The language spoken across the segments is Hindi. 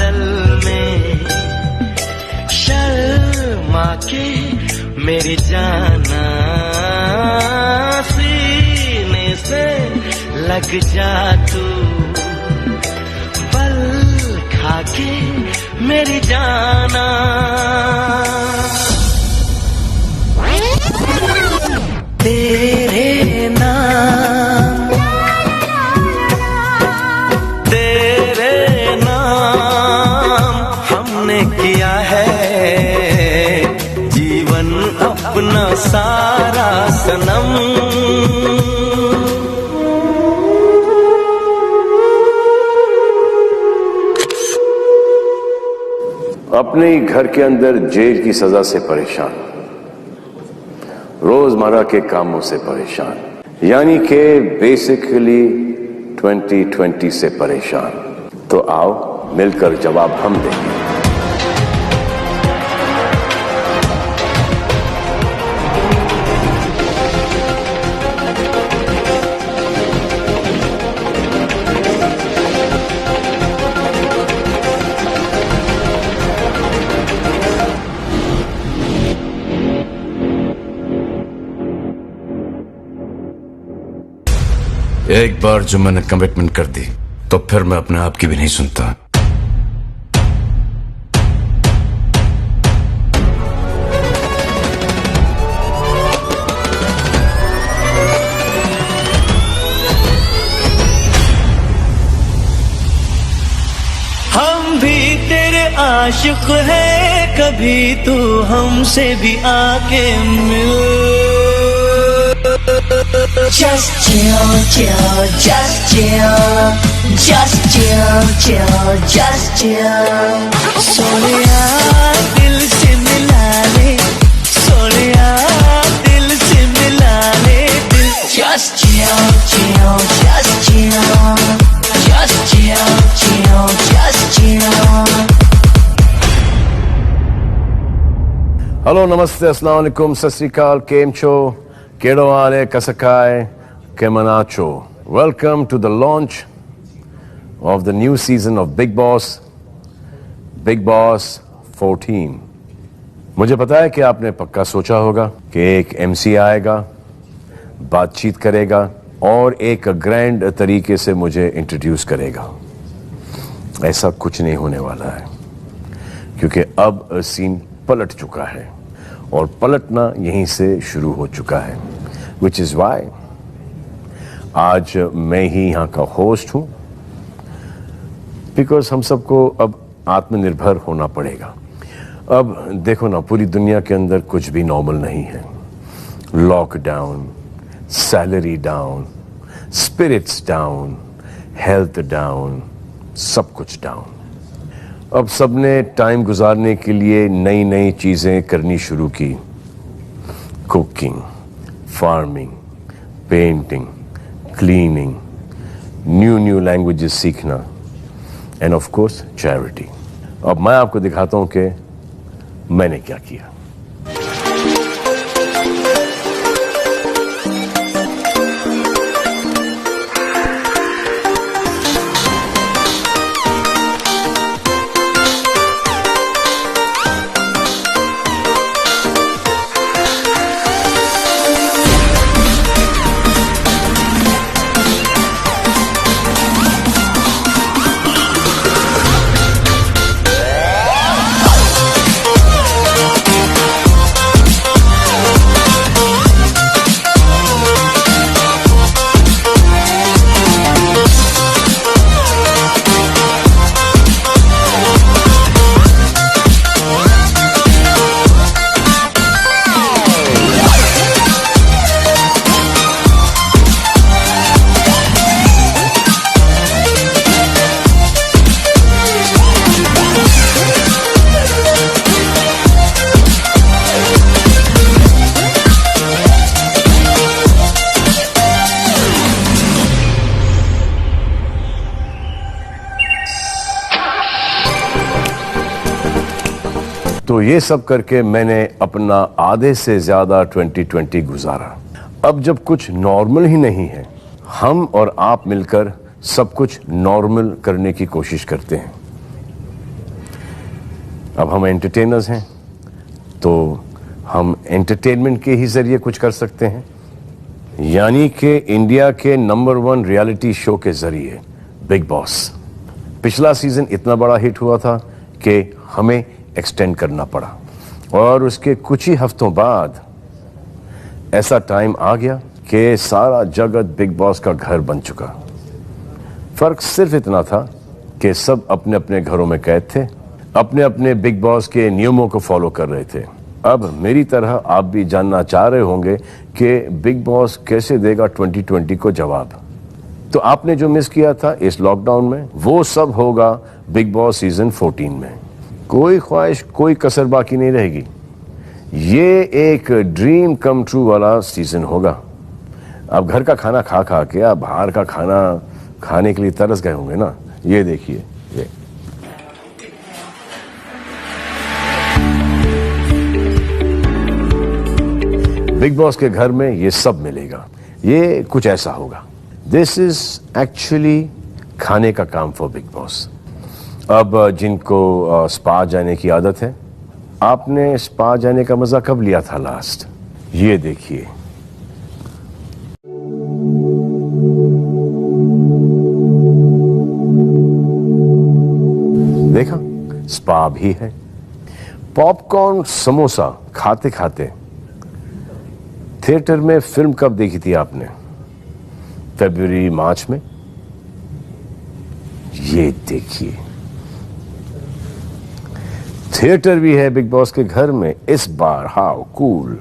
बादल में शर्मा के मेरी जाना सीने से लग जा तू, पल खा के मेरी जाना। तेरे नाम हमने किया है जीवन अपना सारा सनम। अपने ही घर के अंदर जेल की सजा से परेशान, रोजमर्रा के कामों से परेशान, यानी कि बेसिकली 2020 से परेशान। तो आओ मिलकर जवाब हम देंगे। एक बार जो मैंने कमिटमेंट कर दी तो फिर मैं अपने आप की भी नहीं सुनता। हम भी तेरे आशिक हैं, कभी तू हमसे भी आके मिल। Just chill, chill, just chill, just chill, chill, just chill. Sonia दिल से मिला ले, सोनिया दिल से मिला ले दिल। Just chill, chill, just chill, just chill, chill, just chill. Hello, नमस्ते, अस्सलाम वालेकुम, सत श्री अकाल, केम छो, केड़ो आले, कसकाय, केमनाचो। Welcome to the launch of the new season of Bigg Boss 14. मुझे पता है कि आपने पक्का सोचा होगा कि एक MC आएगा, बातचीत करेगा और एक ग्रैंड तरीके से मुझे इंट्रोड्यूस करेगा। ऐसा कुछ नहीं होने वाला है, क्योंकि अब सीन पलट चुका है और पलटना यहीं से शुरू हो चुका है। Which is why आज मैं ही यहाँ का होस्ट हूँ, बिकॉज हम सबको अब आत्मनिर्भर होना पड़ेगा। अब देखो ना, पूरी दुनिया के अंदर कुछ भी नॉर्मल नहीं है। Lockdown, salary down, spirits down, health down, सब कुछ डाउन। अब सबने टाइम गुजारने के लिए नई नई चीज़ें करनी शुरू की। Cooking, farming, painting, cleaning, new languages सीखना एंड ऑफ कोर्स चैरिटी। अब मैं आपको दिखाता हूं कि मैंने क्या किया। तो ये सब करके मैंने अपना आधे से ज्यादा 2020 गुजारा। अब जब कुछ नॉर्मल ही नहीं है, हम और आप मिलकर सब कुछ नॉर्मल करने की कोशिश करते हैं। अब हम एंटरटेनर्स हैं तो हम एंटरटेनमेंट के ही जरिए कुछ कर सकते हैं, यानी कि इंडिया के नंबर 1 रियलिटी शो के जरिए बिग बॉस। पिछला सीजन इतना बड़ा हिट हुआ था कि हमें एक्सटेंड करना पड़ा और उसके कुछ ही हफ्तों बाद ऐसा टाइम आ गया कि सारा जगत बिग बॉस का घर बन चुका। फर्क सिर्फ इतना था कि सब अपने अपने घरों में कैद थे, अपने अपने बिग बॉस के नियमों को फॉलो कर रहे थे। अब मेरी तरह आप भी जानना चाह रहे होंगे कि बिग बॉस कैसे देगा 2020 को जवाब। तो आपने जो मिस किया था इस लॉकडाउन में वो सब होगा बिग बॉस सीजन 14 में। कोई ख्वाहिश, कोई कसर बाकी नहीं रहेगी। ये एक ड्रीम कम ट्रू वाला सीजन होगा। अब घर का खाना खा खा के आप बाहर का खाना खाने के लिए तरस गए होंगे ना। ये देखिए, ये बिग बॉस के घर में ये सब मिलेगा। ये कुछ ऐसा होगा। दिस इज एक्चुअली खाने का काम फॉर बिग बॉस। अब जिनको स्पा जाने की आदत है, आपने स्पा जाने का मजा कब लिया था लास्ट? ये देखिए, देखा, स्पा भी है। पॉपकॉर्न समोसा खाते खाते थिएटर में फिल्म कब देखी थी आपने? फरवरी मार्च में। ये देखिए, थिएटर भी है बिग बॉस के घर में इस बार। How cool.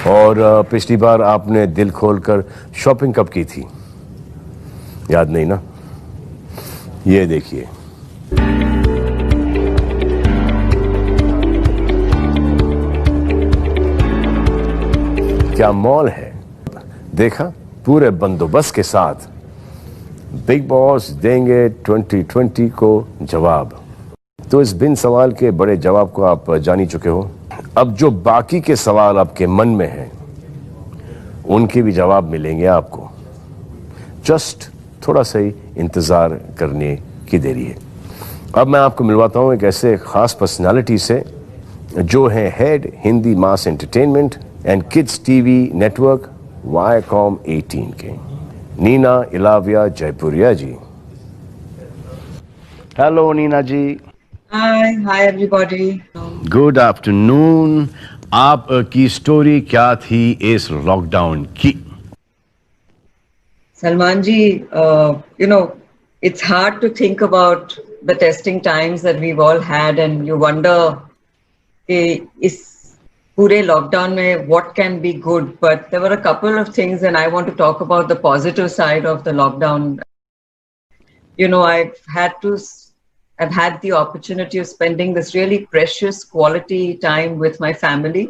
और पिछली बार आपने दिल खोलकर शॉपिंग कब की थी? याद नहीं ना? ये देखिए, क्या मॉल है। देखा, पूरे बंदोबस्त के साथ बिग बॉस देंगे 2020 को जवाब। तो इस बिन सवाल के बड़े जवाब को आप जान ही चुके हो। अब जो बाकी के सवाल आपके मन में हैं उनके भी जवाब मिलेंगे आपको। जस्ट थोड़ा सा ही इंतजार करने की देरी है। अब मैं आपको मिलवाता हूं एक ऐसे खास पर्सनालिटी से जो है head Hindi mass entertainment and kids TV network Viacom 18 के, नीना इलाविया जयपुरिया जी। हेलो नीना जी। Hi everybody. Good afternoon. आप की स्टोरी क्या थी इस लॉकडाउन की? Salman ji, it's hard to think about the testing times that we've all had, and you wonder, is pure lockdown mein what can be good? But there were a couple of things, and I want to talk about the positive side of the lockdown. I've had the opportunity of spending this really precious quality time with my family,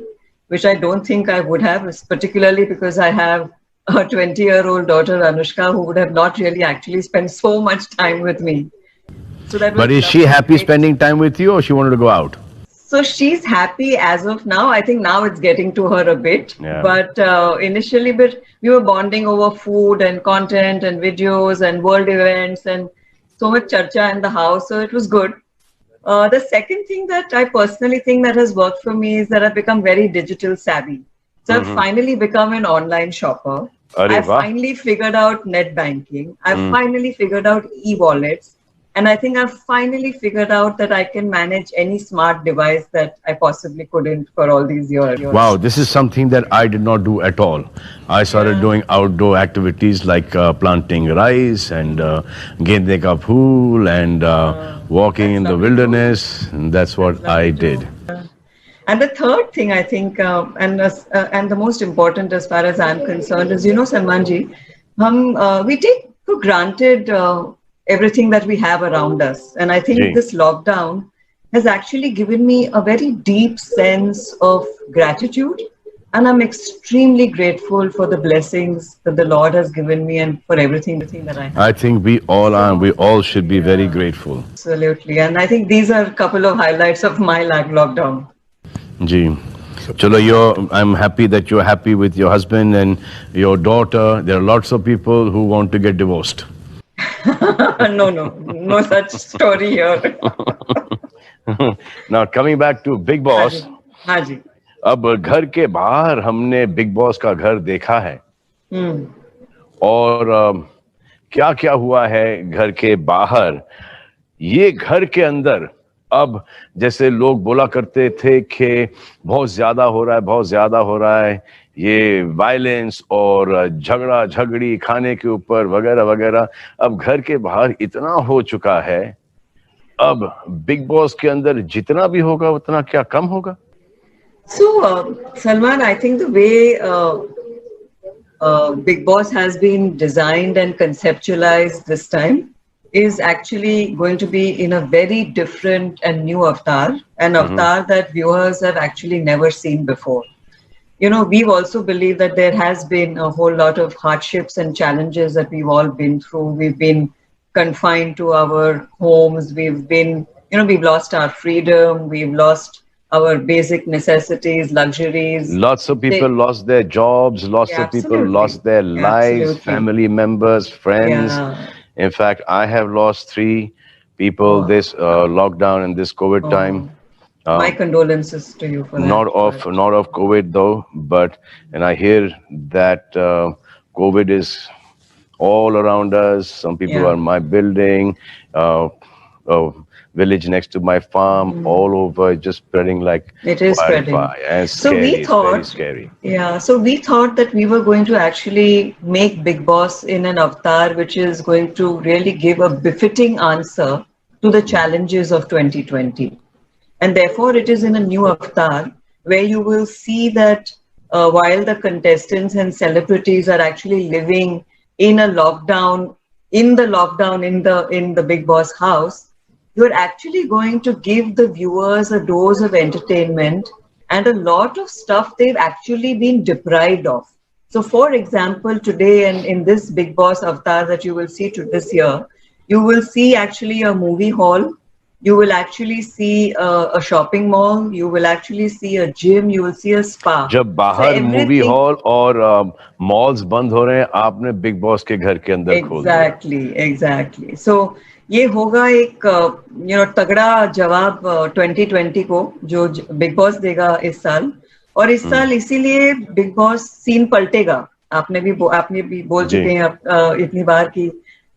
which I don't think I would have, particularly because I have a 20-year-old daughter, Anushka, who would have not really actually spent so much time with me. So that. But is she happy spending time with you, or she wanted to go out? So she's happy as of now. I think now it's getting to her a bit. Yeah. But initially, we were bonding over food and content and videos and world events and so much charcha in the house. So it was good. The second thing that I personally think that has worked for me is that I've become very digital savvy. So I've finally become an online shopper. I've finally figured out net banking. I've finally figured out e-wallets. And I think I've finally figured out that I can manage any smart device that I possibly couldn't for all these years. Wow, this is something that I did not do at all. I started doing outdoor activities like planting rice and gende ka phool and walking in the wilderness. And that's what I did. And the third thing I think, and the most important as far as I'm concerned is, Salman ji, we take for granted everything that we have around us. And I think this lockdown has actually given me a very deep sense of gratitude. And I'm extremely grateful for the blessings that the Lord has given me and for everything that I have. I think we all are, and we all should be very grateful. Absolutely. And I think these are a couple of highlights of my lockdown. Ji. Chalo, I'm happy that you're happy with your husband and your daughter. There are lots of people who want to get divorced. No such story here. Now coming back to Big Boss, हाँ जी. अब घर के बाहर हमने बिग बॉस का घर देखा है और क्या क्या हुआ है घर के बाहर, ये घर के अंदर अब जैसे लोग बोला करते थे कि बहुत ज्यादा हो रहा है, बहुत ज्यादा हो रहा है, ये वायलेंस और झगड़ा झगड़ी खाने के ऊपर वगैरह वगैरह, अब घर के बाहर इतना हो चुका है, अब बिग बॉस के अंदर जितना भी होगा उतना क्या कम होगा? So, Salman, I think the way Big Boss has been designed and conceptualized this time is actually going to be in a very different and new avatar, an avatar that viewers have actually never seen before. You know, we've also believed that there has been a whole lot of hardships and challenges that we've all been through. We've been confined to our homes. We've lost our freedom. We've lost our basic necessities, luxuries. Lots of people lost their jobs, lots Yeah, of people absolutely. lost their lives, Absolutely. family members, friends. Yeah. In fact, I have lost 3 people this lockdown and this COVID time. My condolences to you for that. Not of COVID though, but and I hear that COVID is all around us. Some people Yeah. are in my building, village next to my farm, all over, just spreading like It is spreading. wildfire. And it's So we scary, it's very thought- scary. Yeah, so we thought that we were going to actually make Big Boss in an avatar which is going to really give a befitting answer to the challenges of 2020. And therefore, it is in a new avatar where you will see that while the contestants and celebrities are actually living in a lockdown, in the Big Boss house, you're actually going to give the viewers a dose of entertainment and a lot of stuff they've actually been deprived of. So, for example, today and in this Big Boss avatar that you will see this year, you will see actually a movie hall, you will actually see a shopping mall, you will actually see a gym, you will see a spa. जब बाहर So मूवी everything- हॉल और मॉल्स बंद हो रहे हैं, आपने बिग बॉस के घर के अंदर खोल दिया। Exactly. So ये होगा एक तगड़ा जवाब 2020 को जो बिग बॉस देगा इस साल, और इस साल इसीलिए बिग बॉस सीन पलटेगा। आपने भी बोल जी। चुके हैं इतनी बार की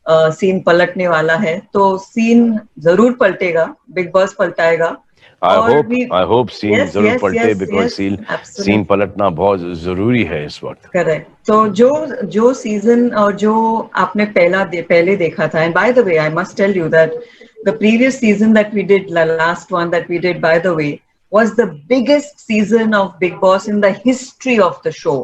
सीन पलटने वाला है, तो सीन जरूर पलटेगा, बिग बॉस पलटाएगा। I hope सीन Yes, जरूर yes, पलटे, yes, because yes, scene absolutely. पलटना बहुत जरूरी है इस वक्त। करेक्ट। तो जो सीजन और जो आपने पहले देखा था, and by the way I must tell you that the previous season that we did, last one that we did by the way, was the biggest season of Big Boss in the history of the show.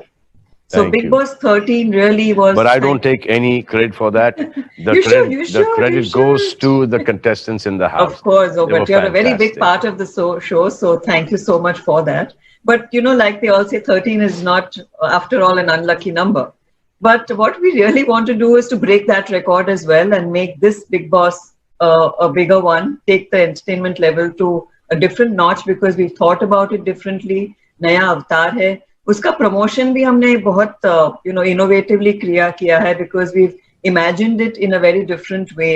So Thank Big you. Boss 13 really was. But I don't take any credit for that. You should, you should, credit you goes should. to the contestants in the house. Of course, They but were you're a very big fantastic. part of the show, so thank you so much for that. But you know, like they all say, 13 is not, after all, an unlucky number. But what we really want to do is to break that record as well and make this Big Boss a bigger one, take the entertainment level to a different notch, because we've thought about it differently. नया अवतार है, उसका प्रमोशन भी हमने बहुत innovatively किया है, because we've imagined it in a very different way.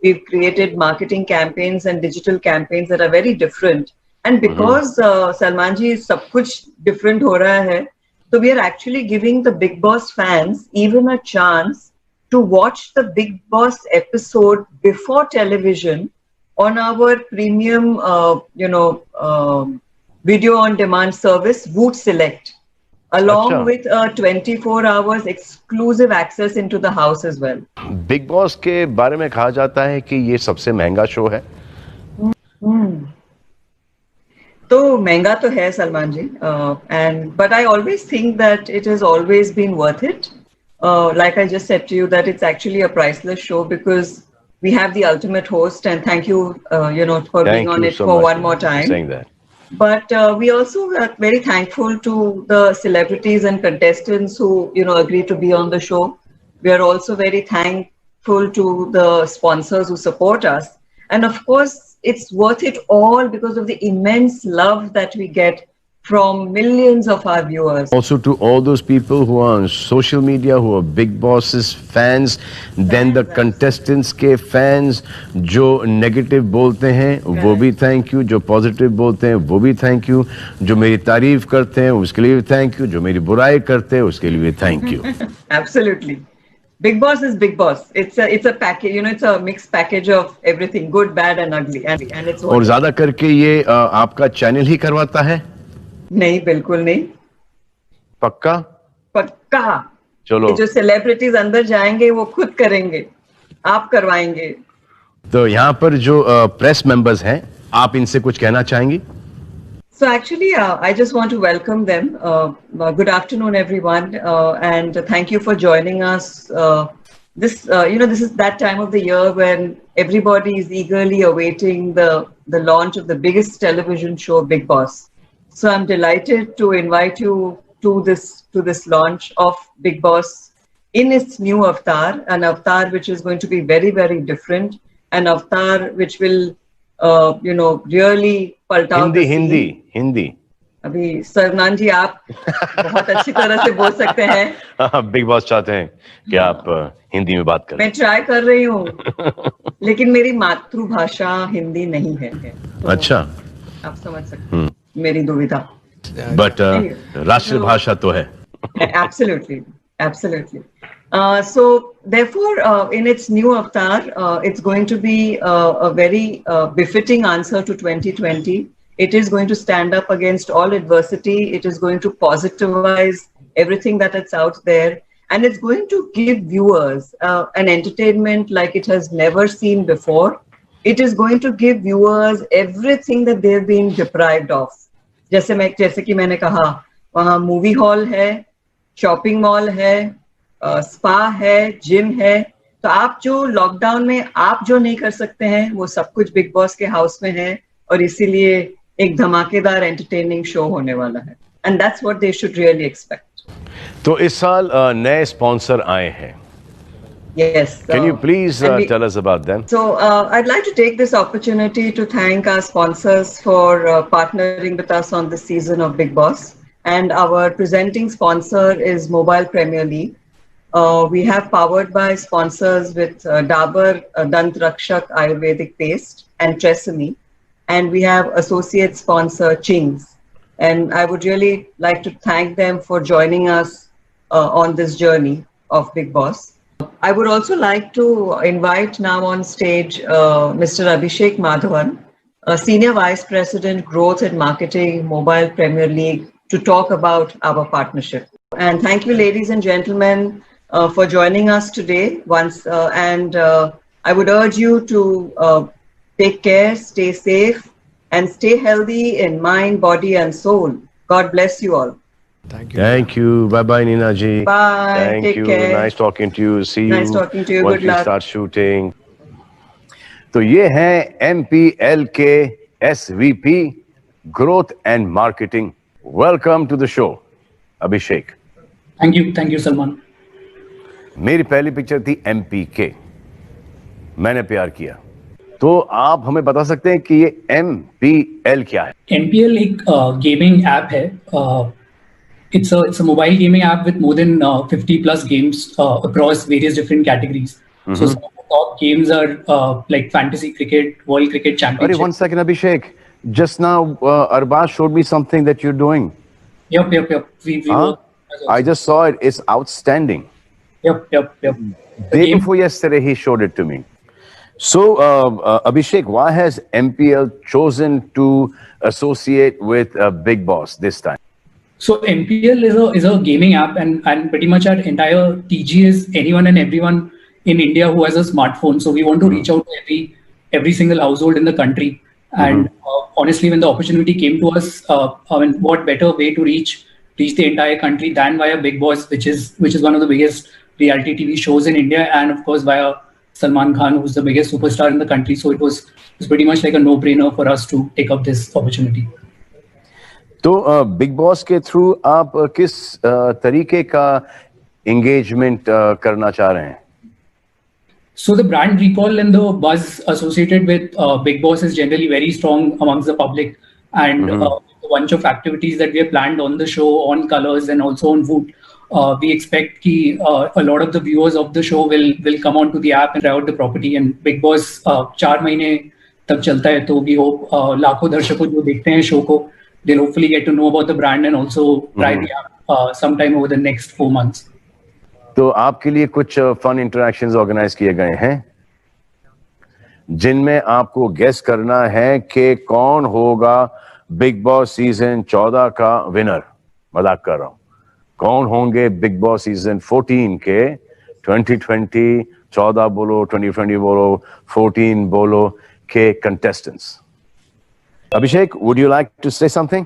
We've created marketing campaigns and digital campaigns that are very different. And because Salman ji सब कुछ different हो रहा है, so we are actually giving the Big Boss fans even a chance to watch the Big Boss episode before television on our premium, video on demand service, Voot Select, along Achha. with a 24 hours exclusive access into the house as well. Big boss के बारे में कहा जाता है कि ये सबसे महंगा शो है। तो महंगा तो है सलमान जी, but I always think that it has always been worth it. Like I just said to you, that it's actually a priceless show because we have the ultimate host, and thank you, for being on you it so for much one more for time. saying that. But we also are very thankful to the celebrities and contestants who, agree to be on the show. We are also very thankful to the sponsors who support us. And of course, it's worth it all because of the immense love that we get from millions of our viewers. Also to all those people who are on social media, who are Big Boss's fans, then the contestants के fans जो negative बोलते हैं वो भी thank you, जो positive बोलते हैं वो भी thank you, जो मेरी तारीफ करते हैं उसके लिए भी thank you, जो मेरी बुराई करते हैं उसके लिए भी thank you. Absolutely. Big Boss is Big Boss. It's a package, you know, it's a mixed package of everything, good, bad and ugly. And it's और ज़्यादा करके ये आपका चैनल ही करवाता है? नहीं, बिल्कुल नहीं. पक्का? पक्का. चलो. जो सेलिब्रिटीज अंदर जाएंगे वो खुद करेंगे, आप करवाएंगे. तो यहाँ पर जो प्रेस मेंबर्स हैं, आप इनसे कुछ कहना चाहेंगी? So actually, I just want to welcome them. Good afternoon, everyone, and thank you for joining us. This is that time of the year when everybody is eagerly awaiting the launch of the biggest television show, Big Boss. So I'm delighted to invite you to this launch of Big Boss in its new avatar, an avatar which is going to be very, very different, an avatar which will really palta Hindi अभी सरनान जी आप बहुत अच्छी तरह से बोल सकते हैं. बिग बॉस चाहते हैं कि आप हिंदी में बात करें. मैं ट्राई कर रही हूँ लेकिन मेरी मातृभाषा हिंदी नहीं है. अच्छा, आप समझ सकते हैं मेरी दुविधा. बट राष्ट्रभाषा तो है. Absolutely. So therefore, in its new avatar, it's going to be a very befitting answer to 2020. It is going to stand up against all adversity. It is going to positivize everything that is out there. And it's going to give viewers an entertainment like it has never seen before. It is going to give viewers everything that they've been deprived of. जैसे कि मैंने कहा, वहाँ मूवी हॉल है, शॉपिंग मॉल है, स्पा है, जिम है. तो आप जो लॉकडाउन में आप जो नहीं कर सकते हैं वो सब कुछ बिग बॉस के हाउस में है और इसीलिए एक धमाकेदार एंटरटेनिंग शो होने वाला है. And that's what they should really expect. तो इस साल नए स्पॉन्सर आए हैं. Yes. Can you please tell us about them? So I'd like to take this opportunity to thank our sponsors for partnering with us on this season of Big Boss. And our presenting sponsor is Mobile Premier League. We have powered by sponsors with Dabur Dant Rakshak Ayurvedic Paste and Tresemme. And we have associate sponsor Ching's. And I would really like to thank them for joining us on this journey of Big Boss. I would also like to invite now on stage Mr. Abhishek Madhavan, Senior Vice President, Growth and Marketing, Mobile Premier League, to talk about our partnership. And thank you, ladies and gentlemen, for joining us today once. And I would urge you to take care, stay safe, and stay healthy in mind, body, and soul. God bless you all. Thank you. Bye bye, Nina ji. Bye. Thank Take you. care. Nice talking to you. See you. Nice talking to you. Once Good we luck. start shooting. तो ये हैं MPL के SVP Growth and Marketing. Welcome to the show, Abhishek. Thank you, Salman. मेरी पहली पिक्चर थी MPK. मैंने प्यार किया. तो आप हमें बता सकते हैं कि ये MPL क्या है? MPL एक गेमिंग ऐप है. It's a mobile gaming app with more than 50 plus games across various different categories. So some of the top games are like fantasy cricket, world cricket championship. One second, Abhishek. Just now, Arbaz showed me something that you're doing. Yep. We work I just saw it. It's outstanding. Yep. Day before yesterday, he showed it to me. So, Abhishek, why has MPL chosen to associate with Big Boss this time? So MPL is a gaming app, and pretty much our entire TG is anyone and everyone in India who has a smartphone. So we want to reach out to every single household in the country. And honestly, when the opportunity came to us, what better way to reach the entire country than via Big Boss, which is one of the biggest reality TV shows in India, and of course via Salman Khan, who's the biggest superstar in the country. So it was pretty much like a no-brainer for us to take up this opportunity. तो बिग बॉस के थ्रू आप किस तरीके का एंगेजमेंट करना चाह रहे हैं? So the brand recall and the buzz associated with Big Boss is generally very strong amongst the public, and a bunch of activities that we have planned on the show, on colors and also on food. We expect ki a lot of the viewers of the show will come onto the app and try out the property. And Big Boss 4 महीने तक चलता है, तो we hope लाखों दर्शकों जो देखते हैं शो को, they'll hopefully get to know about the brand and also try the app sometime over the next 4 months. तो आपके लिए कुछ फन इंटरेक्शंस ऑर्गेनाइज किए गए हैं जिनमें आपको गेस करना है कि कौन होगा बिग बॉस सीजन 14 का विनर। मजाक कर रहा हूं, कौन होंगे बिग बॉस सीजन 14 के 2020 14 बोलो 2020 बोलो 14 बोलो के contestants. Abhishek, would you like to say something?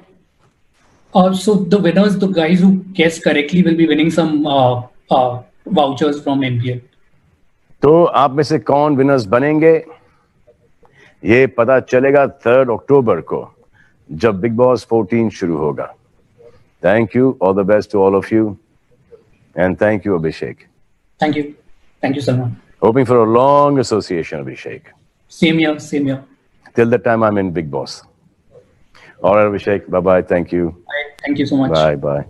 So the winners, the guys who guess correctly, will be winning some vouchers from MPL. तो आप में से कौन विनर्स बनेंगे ये पता चलेगा 3 अक्टूबर को जब बिग बॉस 14 शुरू होगा। Thank you, all the best to all of you, and thank you, Abhishek. Thank you, Salman. Hoping for a long association, Abhishek. Same here. Till the time I'm in Big Boss. All right, Abhishek. Bye-bye. Thank you. Bye. Thank you so much. Bye.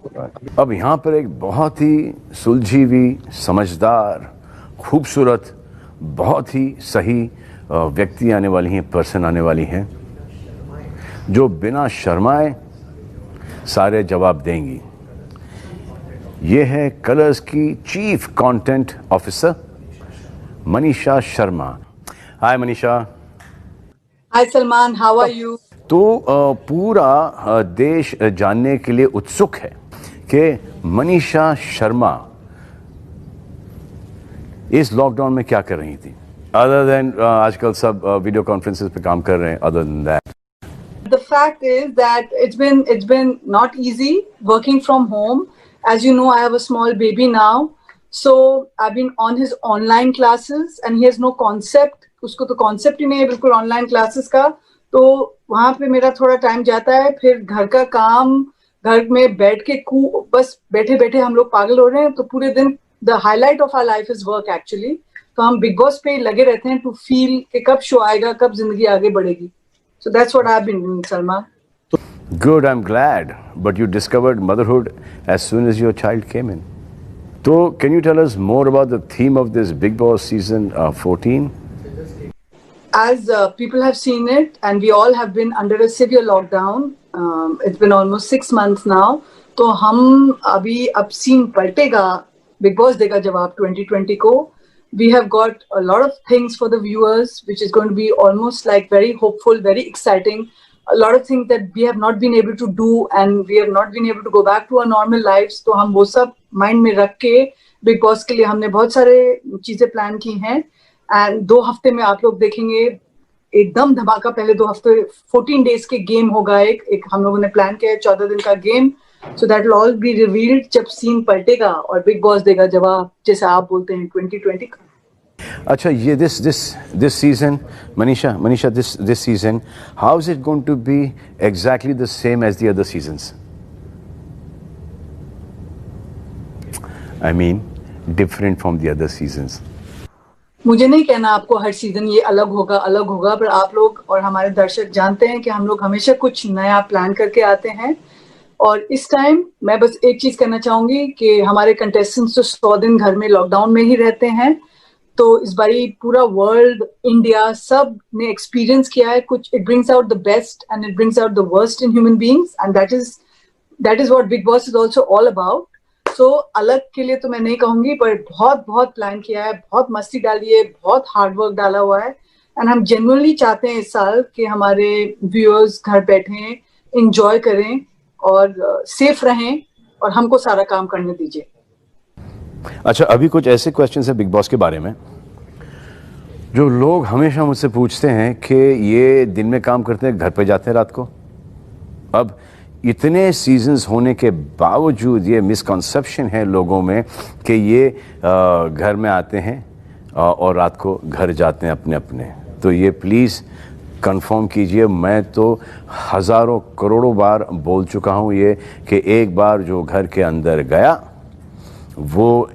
अब यहाँ पर एक बहुत ही सुलझी हुई, समझदार, खूबसूरत, बहुत ही सही व्यक्ति आने वाली हैं, पर्सन आने वाली हैं, जो बिना शर्माए सारे जवाब देंगी। ये है कलर्स की chief content officer Manisha Sharma. Hi Manisha. Hi Salman, how are you? तो पूरा देश जानने के लिए उत्सुक है कि मनीषा शर्मा इस लॉकडाउन में क्या कर रही थी, अदर देन आजकल सब वीडियो कॉन्फ्रेंसेस पे काम कर रहे हैं। Other than that, The fact is that it's been not easy working from home. As you know, I have a small baby now, so I've been on his online classes, and he has no concept. उसको तो concept ही नहीं है बिल्कुल online classes का, तो वहाँ पे मेरा थोड़ा टाइम जाता है। फिर घर का काम, घर में बैठ के बस बैठे बैठे हम लोग पागल हो रहे हैं, तो पूरे दिन the highlight of our life is work actually. तो हम बिग बॉस पे लगे रहते हैं to feel कि कब शो आएगा, कब जिंदगी आगे बढ़ेगी। So that's what I've been doing, Salma. Good, I'm glad. But you discovered motherhood as soon as your child came in. So, can you tell us more about the theme of this Big Boss season 14? As people have seen it, and we all have been under a severe lockdown. It's been almost 6 months now. तो हम अभी अब सीन पलटेगा, बिग बॉस देगा जवाब 2020 को। We have got a lot of things for the viewers, which is going to be almost like very hopeful, very exciting. A lot of things that we have not been able to do, and we have not been able to go back to our normal lives. तो हम वो सब माइंड में रख के बिग बॉस के लिए हमने बहुत सारे चीजें प्लान की हैं। एंड 2 हफ्ते में आप लोग देखेंगे एकदम धमाका। पहले 2 हफ्ते 14 डेज के गेम होगा, एक हम लोगों ने प्लान किया है 14 दिन का game. So that will all be revealed जब सीन पलटेगा और बिग बॉस देगा जवाब, जैसे आप बोलते हैं 2020 का। अच्छा, ये this season, Manisha, this season, how is it going to be exactly the same as the other seasons? I mean, different from the other seasons. मुझे नहीं कहना आपको हर सीजन ये अलग होगा, पर आप लोग और हमारे दर्शक जानते हैं कि हम लोग हमेशा कुछ नया प्लान करके आते हैं। और इस टाइम मैं बस एक चीज कहना चाहूंगी कि हमारे कंटेस्टेंट्स तो 100 दिन घर में लॉकडाउन में ही रहते हैं, तो इस बारी पूरा वर्ल्ड, इंडिया, सब ने एक्सपीरियंस किया है कुछ। It brings out the best and it brings out the worst in human beings, and that is what Bigg Boss is also all about. So अलग के लिए तो मैं नहीं कहूंगी, पर बहुत प्लान किया है, बहुत मस्ती डाली है, बहुत हार्डवर्क डाला हुआ है। एंड हम जेन्युइनली चाहते हैं इस साल कि हमारे व्यूअर्स घर बैठे एंजॉय करें और सेफ रहें और हमको सारा काम करने दीजिए। अच्छा, अभी कुछ ऐसे क्वेश्चंस है बिग बॉस के बारे में जो लोग हमेशा मुझसे पूछते हैं कि ये दिन में काम करते हैं, घर पे जाते हैं रात को। अब इतने सीजन्स होने के बावजूद ये मिसकंसेप्शन है लोगों में कि ये घर में आते हैं और रात को घर जाते हैं अपने। तो ये प्लीज़ कंफर्म कीजिए। मैं तो हज़ारों करोड़ों बार बोल चुका हूँ ये कि एक बार जो घर के अंदर गया वो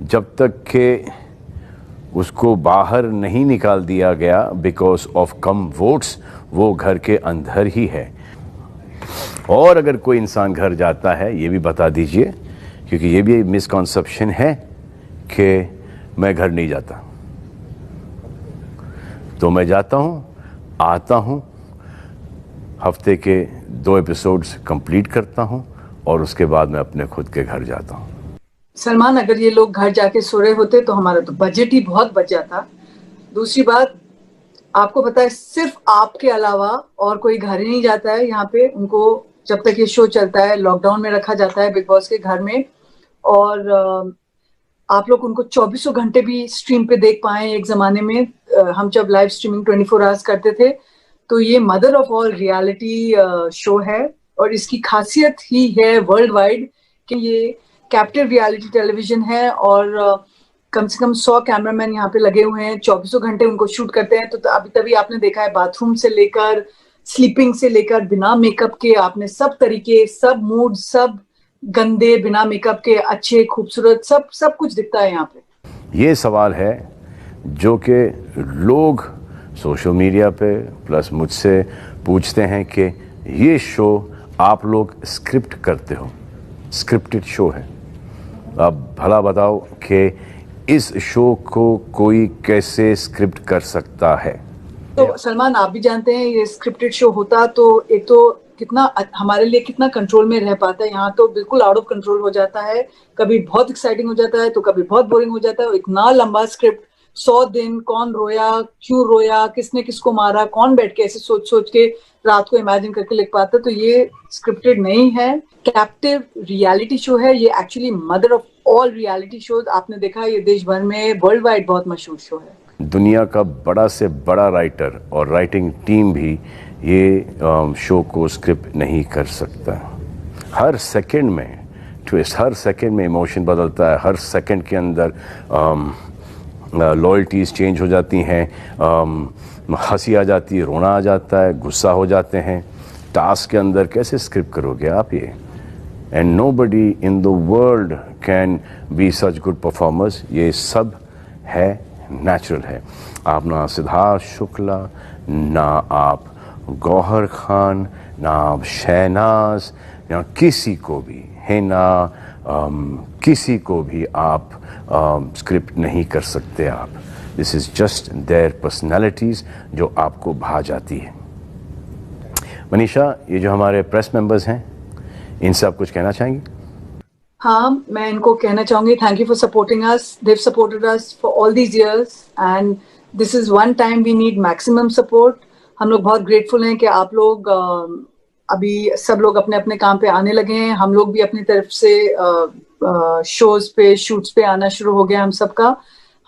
जब तक के उसको बाहर नहीं निकाल दिया गया बिकॉज ऑफ कम वोट्स, वो घर के अंदर ही है। और अगर कोई इंसान घर जाता है ये भी बता दीजिए, क्योंकि ये भी मिसकॉन्सेप्शन है कि मैं घर नहीं जाता। तो मैं जाता हूँ, आता हूँ, हफ्ते के 2 एपिसोड्स कंप्लीट करता हूँ और उसके बाद मैं अपने खुद के घर जाता हूँ। सलमान, अगर ये लोग घर जाके सो रहे होते तो हमारा तो बजट ही बहुत बच जाता। दूसरी बात, आपको पता है सिर्फ आपके अलावा और कोई घर ही नहीं जाता है यहाँ पे। उनको जब तक ये शो चलता है लॉकडाउन में रखा जाता है बिग बॉस के घर में, और आप लोग उनको 24 घंटे भी स्ट्रीम पे देख पाए। एक जमाने में हम जब लाइव स्ट्रीमिंग 24 आवर्स करते थे, तो ये mother of all reality show है। और इसकी खासियत ही है वर्ल्ड वाइड कि ये कैप्टिव रियलिटी टेलीविजन है, और कम से कम 100 कैमरामैन यहाँ पे लगे हुए हैं, 24 घंटे उनको शूट करते हैं। तो अभी तभी आपने देखा है बाथरूम से लेकर स्लीपिंग से लेकर बिना मेकअप के आपने सब तरीके, सब मूड, सब गंदे बिना मेकअप के अच्छे खूबसूरत सब कुछ दिखता है यहाँ पे। ये सवाल है जो कि लोग सोशल मीडिया पे प्लस मुझसे पूछते हैं कि ये शो आप लोग स्क्रिप्ट करते हो, स्क्रिप्टेड शो है। अब भला बताओ कि इस शो को कोई कैसे स्क्रिप्ट कर सकता है? तो सलमान, आप भी जानते हैं ये स्क्रिप्टेड शो होता तो एक तो कितना हमारे लिए कितना कंट्रोल में रह पाता है। यहाँ तो बिल्कुल आउट ऑफ कंट्रोल हो जाता है, कभी बहुत एक्साइटिंग हो जाता है तो कभी बहुत बोरिंग हो जाता है। इतना लंबा स्क्रिप्ट, 100 दिन, कौन रोया, क्यों रोया, किसने किसको मारा, कौन बैठ के ऐसे सोच सोच के रात को इमेजिन करके लिख पाता। तो ये स्क्रिप्टेड नहीं है, कैप्टिव रियलिटी शो है। ये actually mother of all reality shows. आपने देखा ये देश भर में वर्ल्ड वाइड बहुत मशहूर शो है। दुनिया का बड़ा से बड़ा राइटर और राइटिंग टीम भी ये शो को स्क्रिप्ट नहीं कर सकता। हर सेकंड में ट्विस्ट, हर सेकंड में इमोशन बदलता है, हर सेकंड के अंदर लॉयल्टीज चेंज हो जाती हैं, हंसी आ जाती है, रोना आ जाता है, गुस्सा हो जाते हैं। टास्क के अंदर कैसे स्क्रिप्ट करोगे आप ये? And nobody in the world can be such good performers. ये सब है नेचुरल है। आप ना सिद्धार्थ शुक्ला, ना आप गौहर खान, ना आप शहनाज, ना किसी को भी है ना किसी को भी आप स्क्रिप्ट नहीं कर सकते आप। This is just their personalities जो आपको भा जाती है। मनीषा, ये जो हमारे प्रेस मेंबर्स हैं इनसे आप कुछ कहना चाहेंगी? हाँ, मैं इनको कहना चाहूंगी, thank you for supporting us. They've supported us for all these years and this is one time we need maximum support. हम लोग बहुत ग्रेटफुल हैं कि आप लोग अभी सब लोग अपने अपने काम पे आने लगे हैं। हम लोग भी अपनी तरफ से शोज पे, शूट्स पे आना शुरू हो गया हम सबका।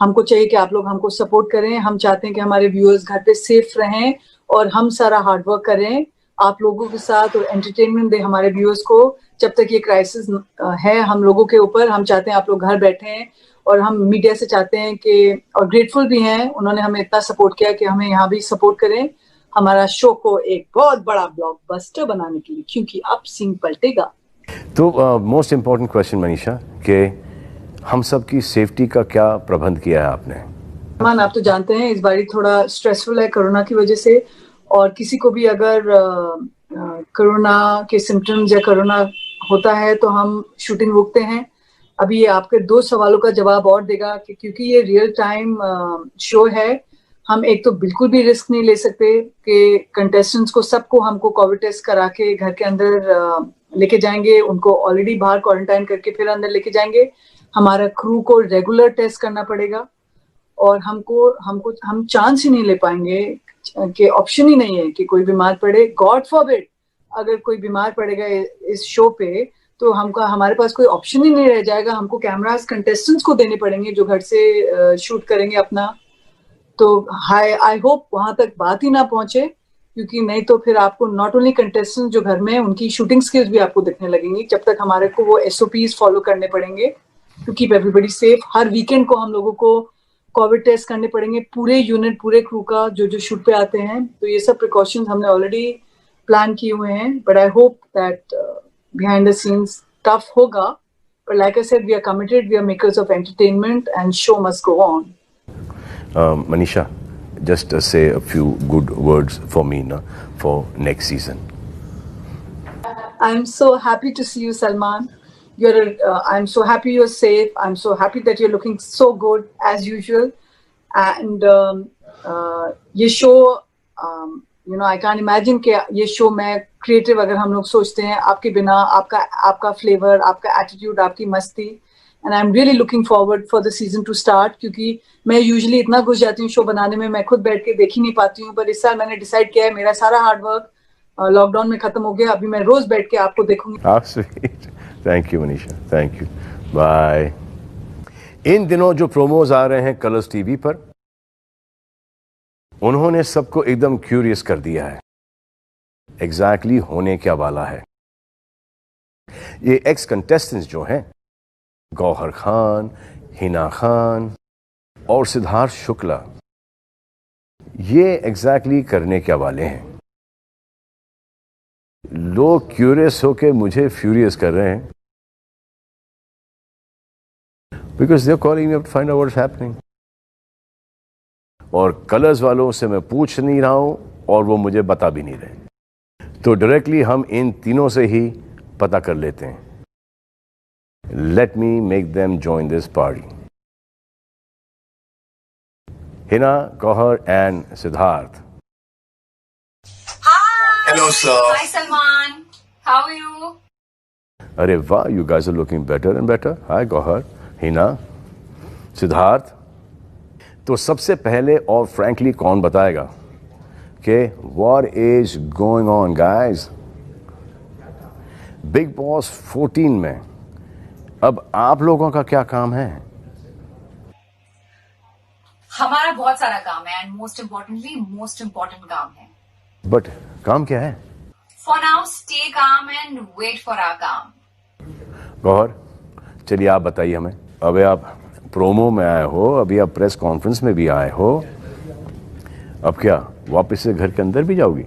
हमको चाहिए कि आप लोग हमको सपोर्ट करें। हम चाहते हैं कि हमारे व्यूअर्स घर पे सेफ रहें और हम सारा हार्डवर्क करें आप लोगों के साथ और एंटरटेनमेंट दे हमारे व्यूअर्स को। जब तक ये क्राइसिस है हम लोगों के ऊपर, हम चाहते हैं आप लोग घर बैठे हैं और हम मीडिया से चाहते हैं कि, और ग्रेटफुल भी हैं, उन्होंने हमें इतना सपोर्ट किया कि हमें यहाँ भी सपोर्ट करें हमारा शो को एक बहुत बड़ा ब्लॉकबस्टर बनाने के लिए, क्योंकि अब सीन पलटेगा। तो मोस्ट इम्पोर्टेंट क्वेश्चन मनीषा, कि हम सब की सेफ्टी का क्या प्रबंध किया है आपने? मान, आप तो जानते हैं इस बारी थोड़ा स्ट्रेसफुल है कोरोना की वजह से, और किसी को भी अगर कोरोना के सिम्टम्स या कोरोना होता है तो हम शूटिंग रोकते हैं। अभी ये आपके 2 सवालों का जवाब और देगा कि क्योंकि ये रियल टाइम शो है, हम एक तो बिल्कुल भी रिस्क नहीं ले सकते कि कंटेस्टेंट्स को सबको हमको कोविड टेस्ट करा के घर के अंदर लेके जाएंगे, उनको ऑलरेडी बाहर क्वारंटाइन करके फिर अंदर लेके जाएंगे। हमारा क्रू को रेगुलर टेस्ट करना पड़ेगा और हम चांस ही नहीं ले पाएंगे कि ऑप्शन ही नहीं है कि कोई बीमार पड़े। गॉड फॉरबिड अगर कोई बीमार पड़ेगा इस शो पे तो हमारे पास कोई ऑप्शन ही नहीं रह जाएगा। हमको कैमरास कंटेस्टेंट्स को देने पड़ेंगे जो घर से शूट करेंगे अपना। तो आई होप वहां तक बात ही ना पहुंचे, क्योंकि नहीं तो फिर आपको नॉट ओनली कंटेस्टेंट्स जो घर में उनकी शूटिंग स्किल्स भी आपको दिखने लगेंगी। जब तक हमारे को वो SOPs फॉलो करने पड़ेंगे टू कीप एवरीबडी सेफ। हर वीकेंड को हम लोगों को कोविड टेस्ट करने पड़ेंगे, पूरे यूनिट, पूरे क्रू का जो शूट पे आते हैं। तो ये सब प्रिकॉशंस हमने ऑलरेडी प्लान किए हुए हैं, but I hope that behind the scenes tough होगा, but like I said, we are committed, we are makers of entertainment and show must go on. Manisha, just say a few good words for me for next season. I'm so happy to see you, Salman. I'm so happy you're safe. I'm so happy that you're looking so good as usual. And ये show, I can't imagine कि ये show में creative अगर हम लोग सोचते हैं आपके बिना आपका flavor, आपका attitude, आपकी मस्ती. And I'm really looking forward for the season to start क्योंकि मैं usually इतना घुस जाती हूँ show बनाने में, मैं खुद बैठ के देख ही नहीं पाती हूँ. पर इस साल मैंने decide किया है मेरा सारा hard work लॉकडाउन में खत्म हो गया. अभी मैं रोज बैठ के आपको देखूंगी. How sweet. Thank you, Manisha. Thank you. Bye. इन दिनों जो प्रोमोज आ रहे हैं कलर्स टीवी पर, उन्होंने सबको एकदम क्यूरियस कर दिया है. एग्जैक्टली होने क्या वाला है. ये एक्स कंटेस्टेंट्स जो हैं, गौहर खान, हिना खान और सिद्धार्थ शुक्ला, ये एग्जैक्टली करने क्या वाले हैं. लोग क्यूरियस होके मुझे फ्यूरियस कर रहे हैं because they are calling me up to find out what's happening. और कलर्स वालों से मैं पूछ नहीं रहा हूं और वो मुझे बता भी नहीं रहे. तो डायरेक्टली हम इन तीनों से ही पता कर लेते हैं. Let me make them join this party. Hina, Gauahar and Siddharth. Hello, sir. Hi, Salman. How are you? अरे वाह, you guys are looking better and better. Hi, Gauhar, Hina, Siddharth. तो सबसे पहले और फ्रैंकली कौन बताएगा कि what is going on, guys? Big boss 14 में अब आप लोगों का क्या काम है? हमारा बहुत सारा काम है एंड मोस्ट इम्पोर्टेंट काम है. बट काम क्या है? For now, stay calm and wait for our काम. गौहर, चलिए आप बताइए हमें. अबे आप प्रोमो में आए हो, अभी आप प्रेस कॉन्फ्रेंस में भी आए हो, अब क्या वापस से घर के अंदर भी जाओगी?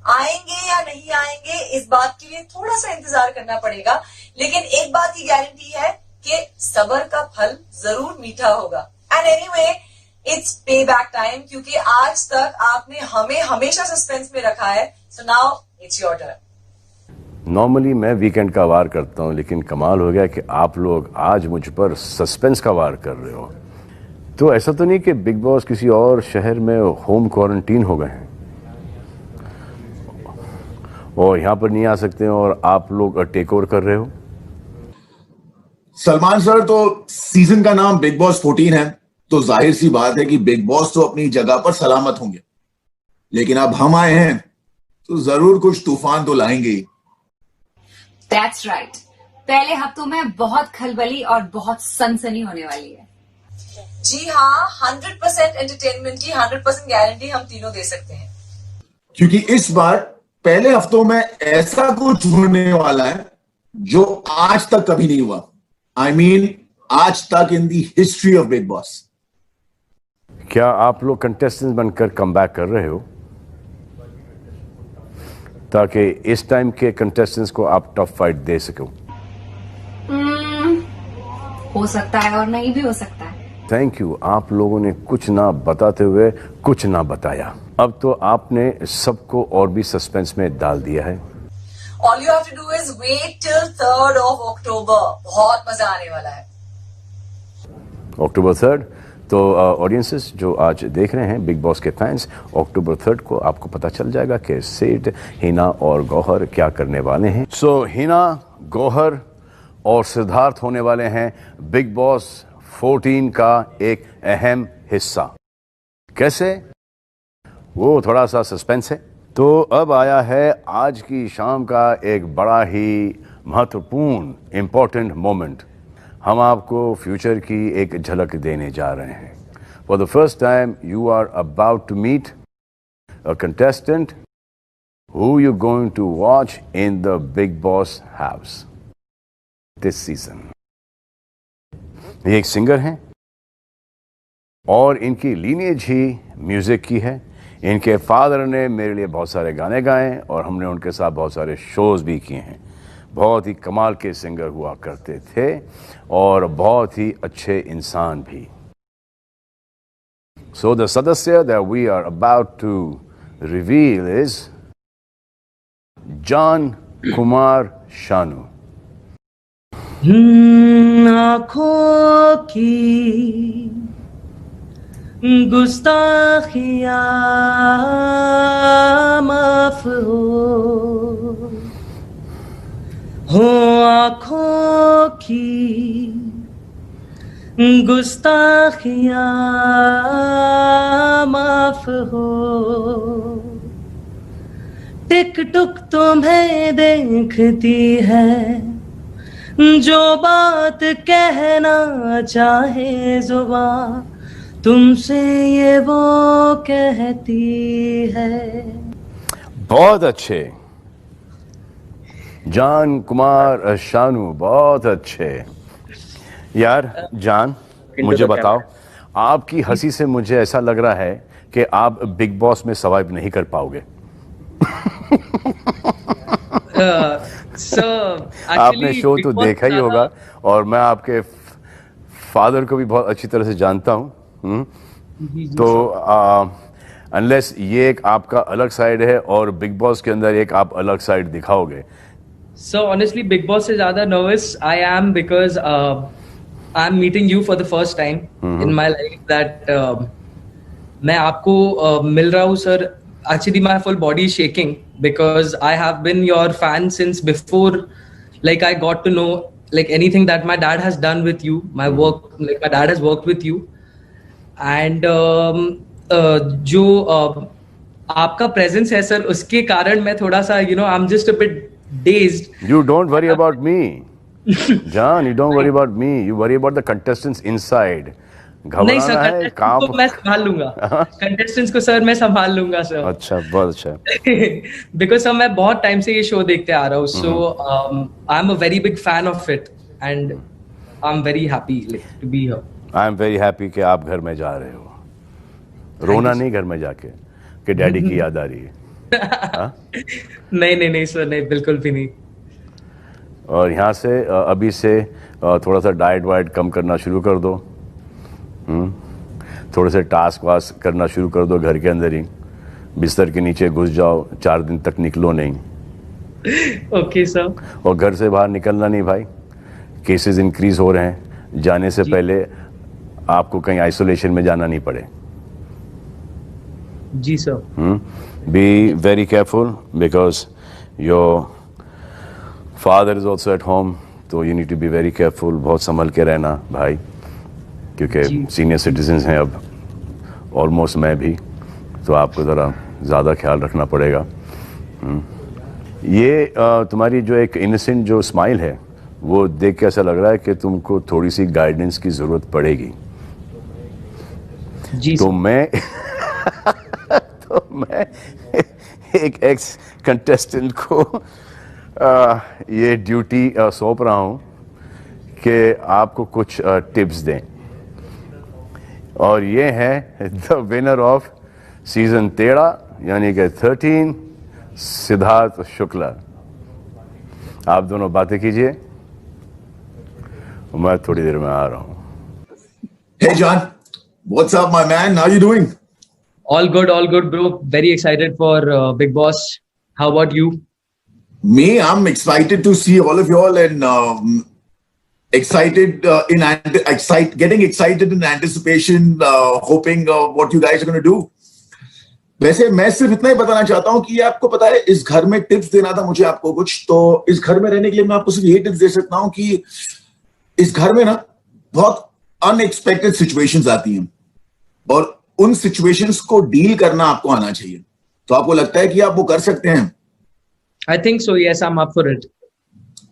आएंगे या नहीं आएंगे इस बात के लिए थोड़ा सा इंतजार करना पड़ेगा, लेकिन एक बात की गारंटी है कि सब्र का फल जरूर मीठा होगा. एंड एनीवे, इट्स पे बैक टाइम क्योंकि आज तक आपने हमें हमेशा सस्पेंस में रखा है. So now it's your turn. Normally मैं वीकेंड का वार करता हूं, लेकिन कमाल हो गया कि आप लोग आज मुझ पर सस्पेंस का वार कर रहे हो. तो ऐसा तो नहीं कि बिग बॉस किसी और शहर में होम क्वारंटीन हो गए हैं और यहां पर नहीं आ सकते हैं और आप लोग टेक ओवर कर रहे हो? सलमान सर, तो सीजन का नाम बिग बॉस 14 है, तो जाहिर सी बात है कि बिग बॉस तो अपनी जगह पर सलामत होंगे, लेकिन अब हम आए हैं तो जरूर कुछ तूफान तो लाएंगे ही. That's right. पहले हफ्तों में बहुत खलबली और बहुत सनसनी होने वाली है. जी हाँ, 100% एंटरटेनमेंट की 100% गारंटी हम तीनों दे सकते हैं. क्योंकि इस बार पहले हफ्तों में ऐसा कुछ होने वाला है जो आज तक कभी नहीं हुआ. I mean, आज तक इन दी हिस्ट्री ऑफ बिग बॉस. क्या आप लोग कंटेस्टेंट बनकर कम बैक कर रहे हो ताकि इस टाइम के कंटेस्टेंट्स को आप टफ फाइट दे सको? हो सकता है और नहीं भी हो सकता है. Thank you. आप लोगों ने कुछ ना बताते हुए कुछ ना बताया. अब तो आपने सबको और भी सस्पेंस में डाल दिया है. All you have to do is wait till 3rd of October. बहुत मजा आने वाला है. अक्टूबर 3rd. तो ऑडियंसेस जो आज देख रहे हैं, बिग बॉस के फैंस, अक्टूबर 3rd को आपको पता चल जाएगा कि सेठ, हिना और गौहर क्या करने वाले हैं. सो हिना, गौहर और सिद्धार्थ होने वाले हैं बिग बॉस 14 का एक अहम हिस्सा. कैसे? वो थोड़ा सा सस्पेंस है. तो अब आया है आज की शाम का एक बड़ा ही महत्वपूर्ण इंपॉर्टेंट मोमेंट. हम आपको फ्यूचर की एक झलक देने जा रहे हैं. For the first time you are about to meet a contestant who you going to watch in the Bigg Boss house this season. ये एक सिंगर हैं और इनकी लीनेज ही म्यूजिक की है. इनके फादर ने मेरे लिए बहुत सारे गाने गाए और हमने उनके साथ बहुत सारे शोज भी किए हैं. बहुत ही कमाल के सिंगर हुआ करते थे और बहुत ही अच्छे इंसान भी. सो द सदस्य that we are about to reveal is Jaan Kumar Sanu. आँखों की गुस्ताखियाँ माफ हो आँखों की गुस्ताखियाँ माफ हो, टिक टुक तुम्हें देखती है, जो बात कहना चाहे जुबां तुमसे ये वो कहती है। बहुत अच्छे जान कुमार शानू, बहुत अच्छे। यार जान, मुझे बताओ, आपकी हंसी से मुझे ऐसा लग रहा है कि आप बिग बॉस में सर्वाइव नहीं कर पाओगे। आपने शो तो देखा ही होगा और मैं आपके फादर को भी बहुत अच्छी तरह से जानता हूँ। तो अनलेस ये एक आपका अलग साइड है और बिग बॉस के अंदर एक आप अलग साइड दिखाओगे। So honestly, Big Boss से ज़्यादा nervous I am because I'm meeting you for the first time in my life that मैं आपको मिल रहा हूँ sir. Actually, my full body is shaking because I have been your fan since before, like I got to know like anything that my dad has done with you, my work, like my dad has worked with you, and जो आपका presence है sir, उसके कारण मैं थोड़ा सा I'm just a bit dazed. You don't worry about me, John. You don't worry about me. You worry about the contestants inside. नहीं सर, कंटेस्टेंट्स को मैं संभाल लूंगा। कंटेस्टेंट्स को सर मैं संभाल लूंगा सर। अच्छा, बहुत अच्छा। बिकॉज सर मैं बहुत टाइम से ये शो देखते आ रहा हूँ, so I am a very big fan of it and I am very happy to be here. I am very happy कि आप घर में जा रहे हो। रोना नहीं घर में जाके कि डैडी की याद आ रही है। नहीं सर, नहीं, बिल्कुल भी नहीं। और यहाँ से अभी से थोड़ा सा डाइट वाइट कम करना शुरू कर दो। थोड़े से टास्क वास्क करना शुरू कर दो घर के अंदर ही। बिस्तर के नीचे घुस जाओ, 4 दिन तक निकलो नहीं। Okay sir. और घर से बाहर निकलना नहीं भाई, केसेस इंक्रीज हो रहे हैं। जाने से पहले आपको कहीं आइसोलेशन में जाना नहीं पड़े। जी sir. Be very careful because your father is also at home, तो you need to be very careful. बहुत संभल के रहना भाई, क्योंकि सीनियर सिटीजन्स हैं अब, ऑलमोस्ट मैं भी, तो आपको ज़रा ज़्यादा ख्याल रखना पड़ेगा। ये तुम्हारी जो एक इनोसेंट जो स्माइल है वो देख के ऐसा लग रहा है कि तुमको थोड़ी सी गाइडेंस की ज़रूरत पड़ेगी। जी तो मैं एक एक्स कंटेस्टेंट को ये ड्यूटी सौंप रहा हूँ कि आपको कुछ टिप्स दें, और ये है द विनर ऑफ सीजन 13 यानी कि 13, सिद्धार्थ शुक्ला। आप दोनों बातें कीजिए, मैं थोड़ी देर में आ रहा हूँ। Hey John, what's up my man? How you doing? All good bro. Very excited for Big Boss. How about you? Me, I'm excited to see all of y'all and getting excited in anticipation, hoping what you guys are going to do. वैसे मैं सिर्फ इतना ही बताना चाहता हूँ कि आपको पता है, इस घर में टिप्स देना था मुझे आपको कुछ, तो इस घर में रहने के लिए मैं आपको सिर्फ ये टिप्स दे सकता हूँ कि इस घर में ना बहुत अनएक्सपेक्टेड सिचुएशंस आती हैं और उन सिचुएशंस को डील करना आपको आना चाहिए। तो आपको लगता है कि आप वो कर सकते हैं? I think so. Yes, I'm up for it.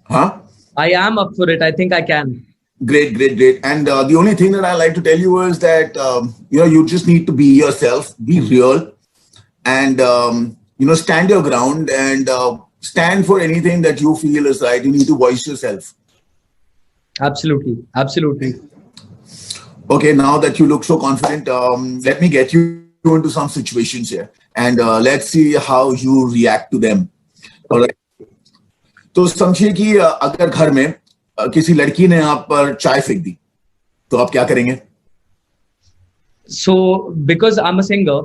Huh? I am up for it. I think I can. Great. And the only thing that I like to tell you is that you just need to be yourself, be real, and stand your ground and stand for anything that you feel is right. You need to voice yourself. Absolutely. Okay, now that you look so confident, let me get you into some situations here, and let's see how you react to them. Alright. तो समझिए कि अगर घर में किसी लड़की ने आप पर चाय फेंक दी, तो आप क्या करेंगे? So, because I'm a singer,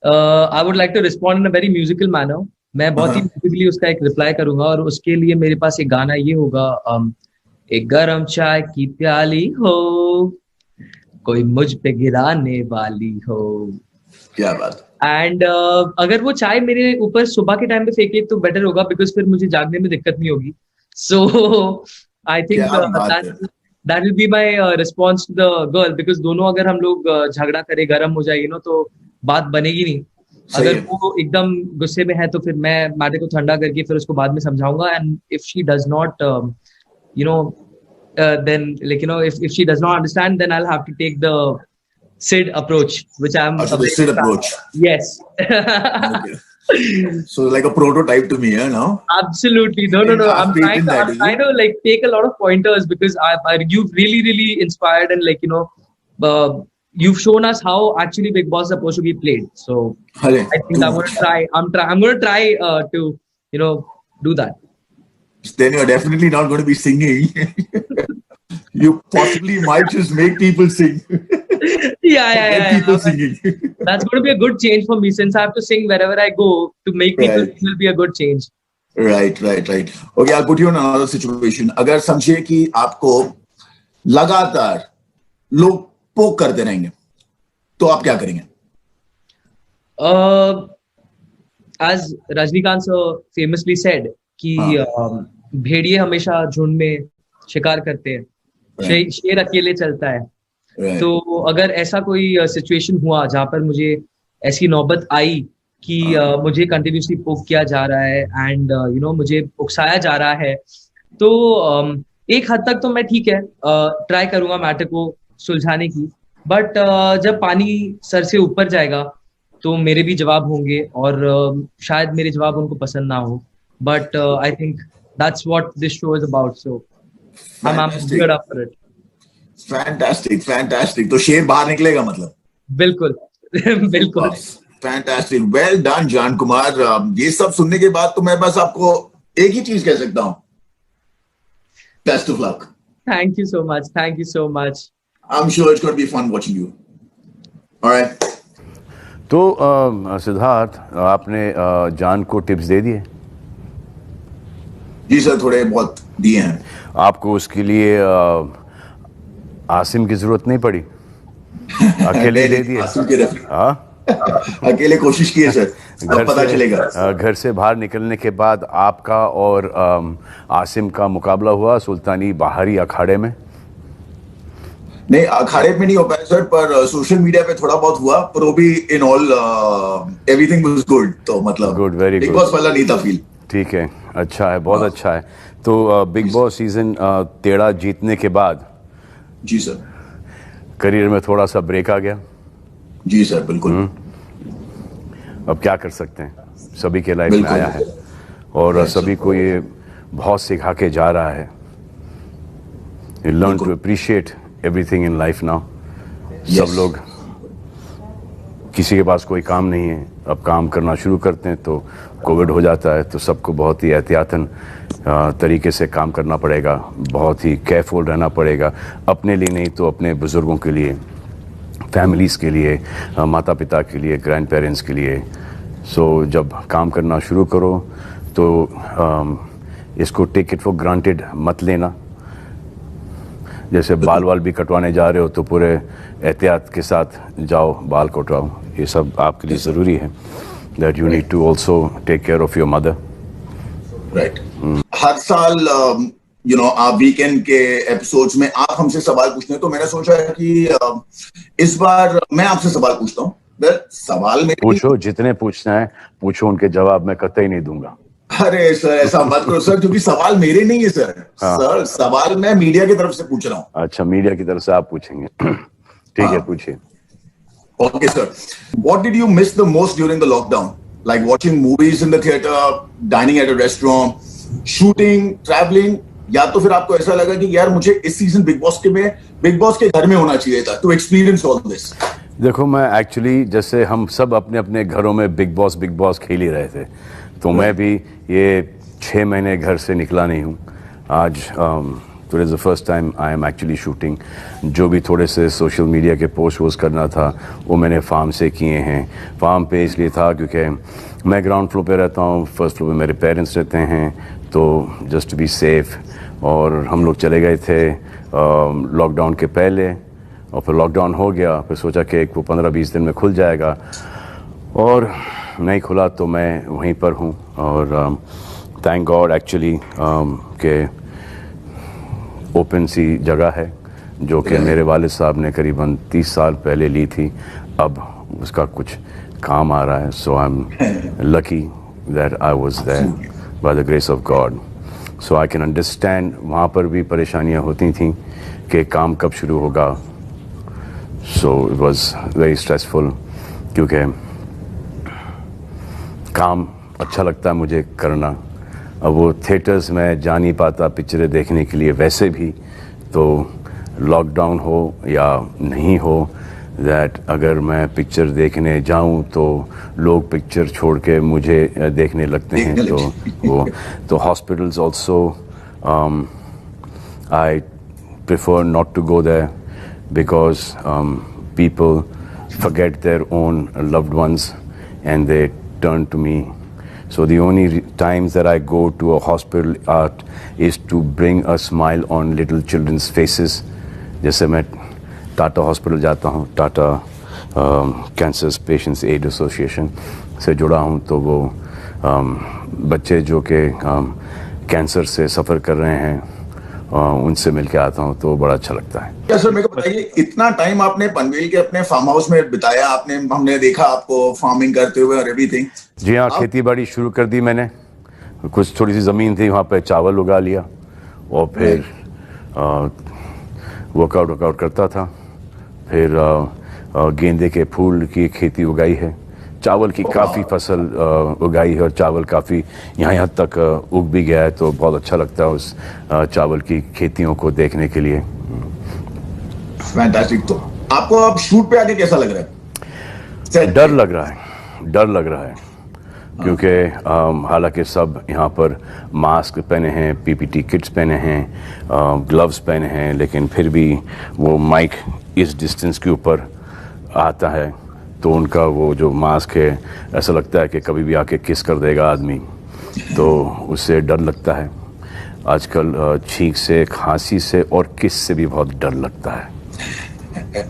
I would like to respond in a very musical manner. मैं बहुत ही musically उसका एक रिप्लाई करूंगा, और उसके लिए मेरे पास एक गाना ये होगा, एक गरम चाय की प्याली हो, कोई मुझ पे गिराने वाली हो। क्या बात। एंड अगर वो चाय मेरे ऊपर सुबह के टाइम पे फेंके तो बेटर होगा, बिकॉज फिर मुझे जागने में दिक्कत नहीं होगी। सो आई थिंक क्या बात है। That will be my response to the girl, because दोनों अगर हम लोग झगड़ा करें, गर्म हो जाएगी ना, तो बात बनेगी नहीं। सही अगर है। वो एकदम गुस्से में है तो फिर मैं मैटर को ठंडा करके फिर उसको बाद में समझाऊंगा। And if she does not you know then like if she does not understand, then I'll have to take the Sid approach, which I'm अच्छा, a the very Sid big fan approach. of. Yes. Okay. So like a prototype to me, now. Absolutely. No. I've I'm taken that, is trying to like take a lot of pointers, because you've really inspired, and you've shown us how actually Big Boss is supposed to be played. So अरे, I think I'm going to try. I'm going to try to do that. then you're definitely not going to be singing. You possibly might just make people sing. Get people singing. That's going to be a good change for me, since I have to sing wherever I go. To make people sing will be a good change. Right. Okay, I'll put you in another situation. अगर समझिए कि आपको लगातार लोग पोक करते रहेंगे, तो आप क्या करेंगे? As Rajnikant sir famously said कि भेड़िए हमेशा झुंड में शिकार करते हैं, शेर अकेले चलता है। तो अगर ऐसा कोई सिचुएशन हुआ जहां पर मुझे ऐसी नौबत आई कि मुझे कंटिन्यूसली पोक किया जा रहा है, एंड मुझे उकसाया जा रहा है, तो एक हद तक तो मैं ठीक है ट्राई करूंगा मैटर को सुलझाने की। बट जब पानी सर से ऊपर जाएगा तो मेरे भी जवाब होंगे, और शायद मेरे जवाब उनको पसंद ना हो। But I think that's what this show is about, so I'm good up for it. Fantastic. तो शेर बाहर निकलेगा मतलब? बिल्कुल। Fantastic. Well done, जान कुमार। ये सब सुनने के बाद तो मैं बस आपको एक ही चीज कह सकता हूँ, Best of luck. Thank you so much. I'm sure it's going to be fun watching you. All right. तो सिद्धार्थ, आपने जान को टिप्स दे दिए? जी सर, थोड़े बहुत दिए हैं। आपको उसके लिए आसिम की जरूरत नहीं पड़ी? अकेले दे दिए? आसिम के अकेले कोशिश की है सर, अब पता चलेगा। घर से बाहर निकलने के बाद आपका और आसिम का मुकाबला हुआ सुल्तानी बाहरी अखाड़े में? नहीं, अखाड़े में नहीं हो पाया सर, पर सोशल मीडिया पे थोड़ा बहुत हुआ, पर वो भी in all everything was good. तो मतलब good, very good. Big boss वाला नहीं था फील। ठीक है, अच्छा है, बहुत अच्छा है। तो बिग बॉस सीजन 13 जीतने के बाद जी सर, करियर में थोड़ा सा ब्रेक आ गया? जी सर, बिल्कुल। अब क्या कर सकते हैं, सभी के लाइफ में आया है, और सभी को ये बहुत सिखा के जा रहा है। You learn to appreciate everything in life now. सब लोग, किसी के पास कोई काम नहीं है, अब काम करना शुरू करते हैं तो कोविड हो जाता है, तो सबको बहुत ही एहतियातन तरीके से काम करना पड़ेगा, बहुत ही केयरफुल रहना पड़ेगा, अपने लिए नहीं तो अपने बुजुर्गों के लिए, फैमिलीज़ के लिए, माता पिता के लिए, ग्रैंड पेरेंट्स के लिए। सो जब काम करना शुरू करो तो इसको टेक इट फॉर ग्रांटेड मत लेना। जैसे बाल भी कटवाने जा रहे हो तो पूरे एहतियात के साथ जाओ, बाल कटवाओ, ये सब आपके लिए ज़रूरी है। That you need to also take care of your mother. Right. हर साल आप वीकेंड के एपिसोड्स में आप हमसे सवाल पूछते हैं, तो मैंने सोचा है कि इस बार मैं आपसे सवाल पूछता हूँ। सवाल में पूछो, जितने पूछना है पूछो, उनके जवाब मैं कतई नहीं दूंगा। अरे सर, ऐसा मत करो सर, क्योंकि सवाल मेरे नहीं है सर। सर, सवाल मैं मीडिया की तरफ से पूछ रहा हूँ। अच्छा, मीडिया की तरफ से आप पूछेंगे? ठीक है, पूछिए। Okay, sir. What did you miss the most during the lockdown? Like watching movies in the theater, dining at a restaurant, shooting, traveling, या तो फिर आपको ऐसा लगा कि यार मुझे इस सीजन बिग बॉस के घर में होना चाहिए था to experience all this? देखो, मैं एक्चुअली, जैसे हम सब अपने अपने घरों में बिग बॉस खेल ही रहे थे, तो मैं भी ये 6 महीने घर से निकला नहीं हूँ। आज today is the first time I am actually shooting. जो भी थोड़े से सोशल मीडिया के पोस्ट वोस्ट करना था वो मैंने फार्म से किए हैं। फार्म पे इसलिए था क्योंकि मैं ग्राउंड फ्लोर पे रहता हूँ, फर्स्ट फ्लोर पे मेरे पेरेंट्स रहते हैं, तो जस्ट टू बी सेफ़। और हम लोग चले गए थे लॉकडाउन के पहले, और फिर लॉकडाउन हो गया, फिर सोचा कि वो 15-20 दिन में खुल जाएगा, और नहीं खुला तो मैं वहीं पर हूँ। और थैंक गॉड एक्चुअली के ओपन सी जगह है जो कि मेरे वालिद साहब ने करीबन 30 साल पहले ली थी, अब उसका कुछ काम आ रहा है। So I am lucky that I was there by the grace of God. So I can understand वहाँ पर भी परेशानियाँ होती थी कि काम कब शुरू होगा। So it was very stressful, क्योंकि काम अच्छा लगता है मुझे करना। अब वो थिएटर्स में जा नहीं पाता पिक्चरें देखने के लिए वैसे भी, तो लॉकडाउन हो या नहीं हो, दैट अगर मैं पिक्चर देखने जाऊं तो लोग पिक्चर छोड़ के मुझे देखने लगते हैं। तो hospitals also I prefer not to go there because people forget their own loved ones and they turn to me. So the only times that I go to a hospital is to bring a smile on little children's faces. जैसे मैं टाटा हॉस्पिटल जाता हूँ, Tata cancer patients aid association से जुड़ा हूँ, तो वो बच्चे जो कि कैंसर से सफ़र कर रहे हैं उनसे मिल के आता हूँ, तो बड़ा अच्छा लगता है। क्या सर, मेरे को बताइए, इतना टाइम आपने पनवेल के अपने फार्म हाउस में बिताया, हमने देखा आपको फार्मिंग करते हुए और एवरीथिंग। जी हाँ, खेती बाड़ी शुरू कर दी मैंने। कुछ थोड़ी सी ज़मीन थी, वहाँ पे चावल उगा लिया, और फिर वर्कआउट करता था। फिर गेंदे के फूल की खेती उगाई है, चावल की काफ़ी फसल उगाई है, और चावल काफ़ी यहाँ तक उग भी गया है, तो बहुत अच्छा लगता है उस चावल की खेतियों को देखने के लिए। फैंटास्टिक। तो आपको अब शूट पे आके कैसा लग रहा है? डर लग रहा है क्योंकि हालांकि सब यहाँ पर मास्क पहने हैं, पीपीटी किट्स पहने हैं, ग्लव्स पहने हैं, लेकिन फिर भी वो माइक इस डिस्टेंस के ऊपर आता है, तो उनका वो जो मास्क है ऐसा लगता है कि कभी भी आके किस कर देगा आदमी, तो उससे डर लगता है। आजकल छींक से, खांसी से और किस से भी बहुत डर लगता है।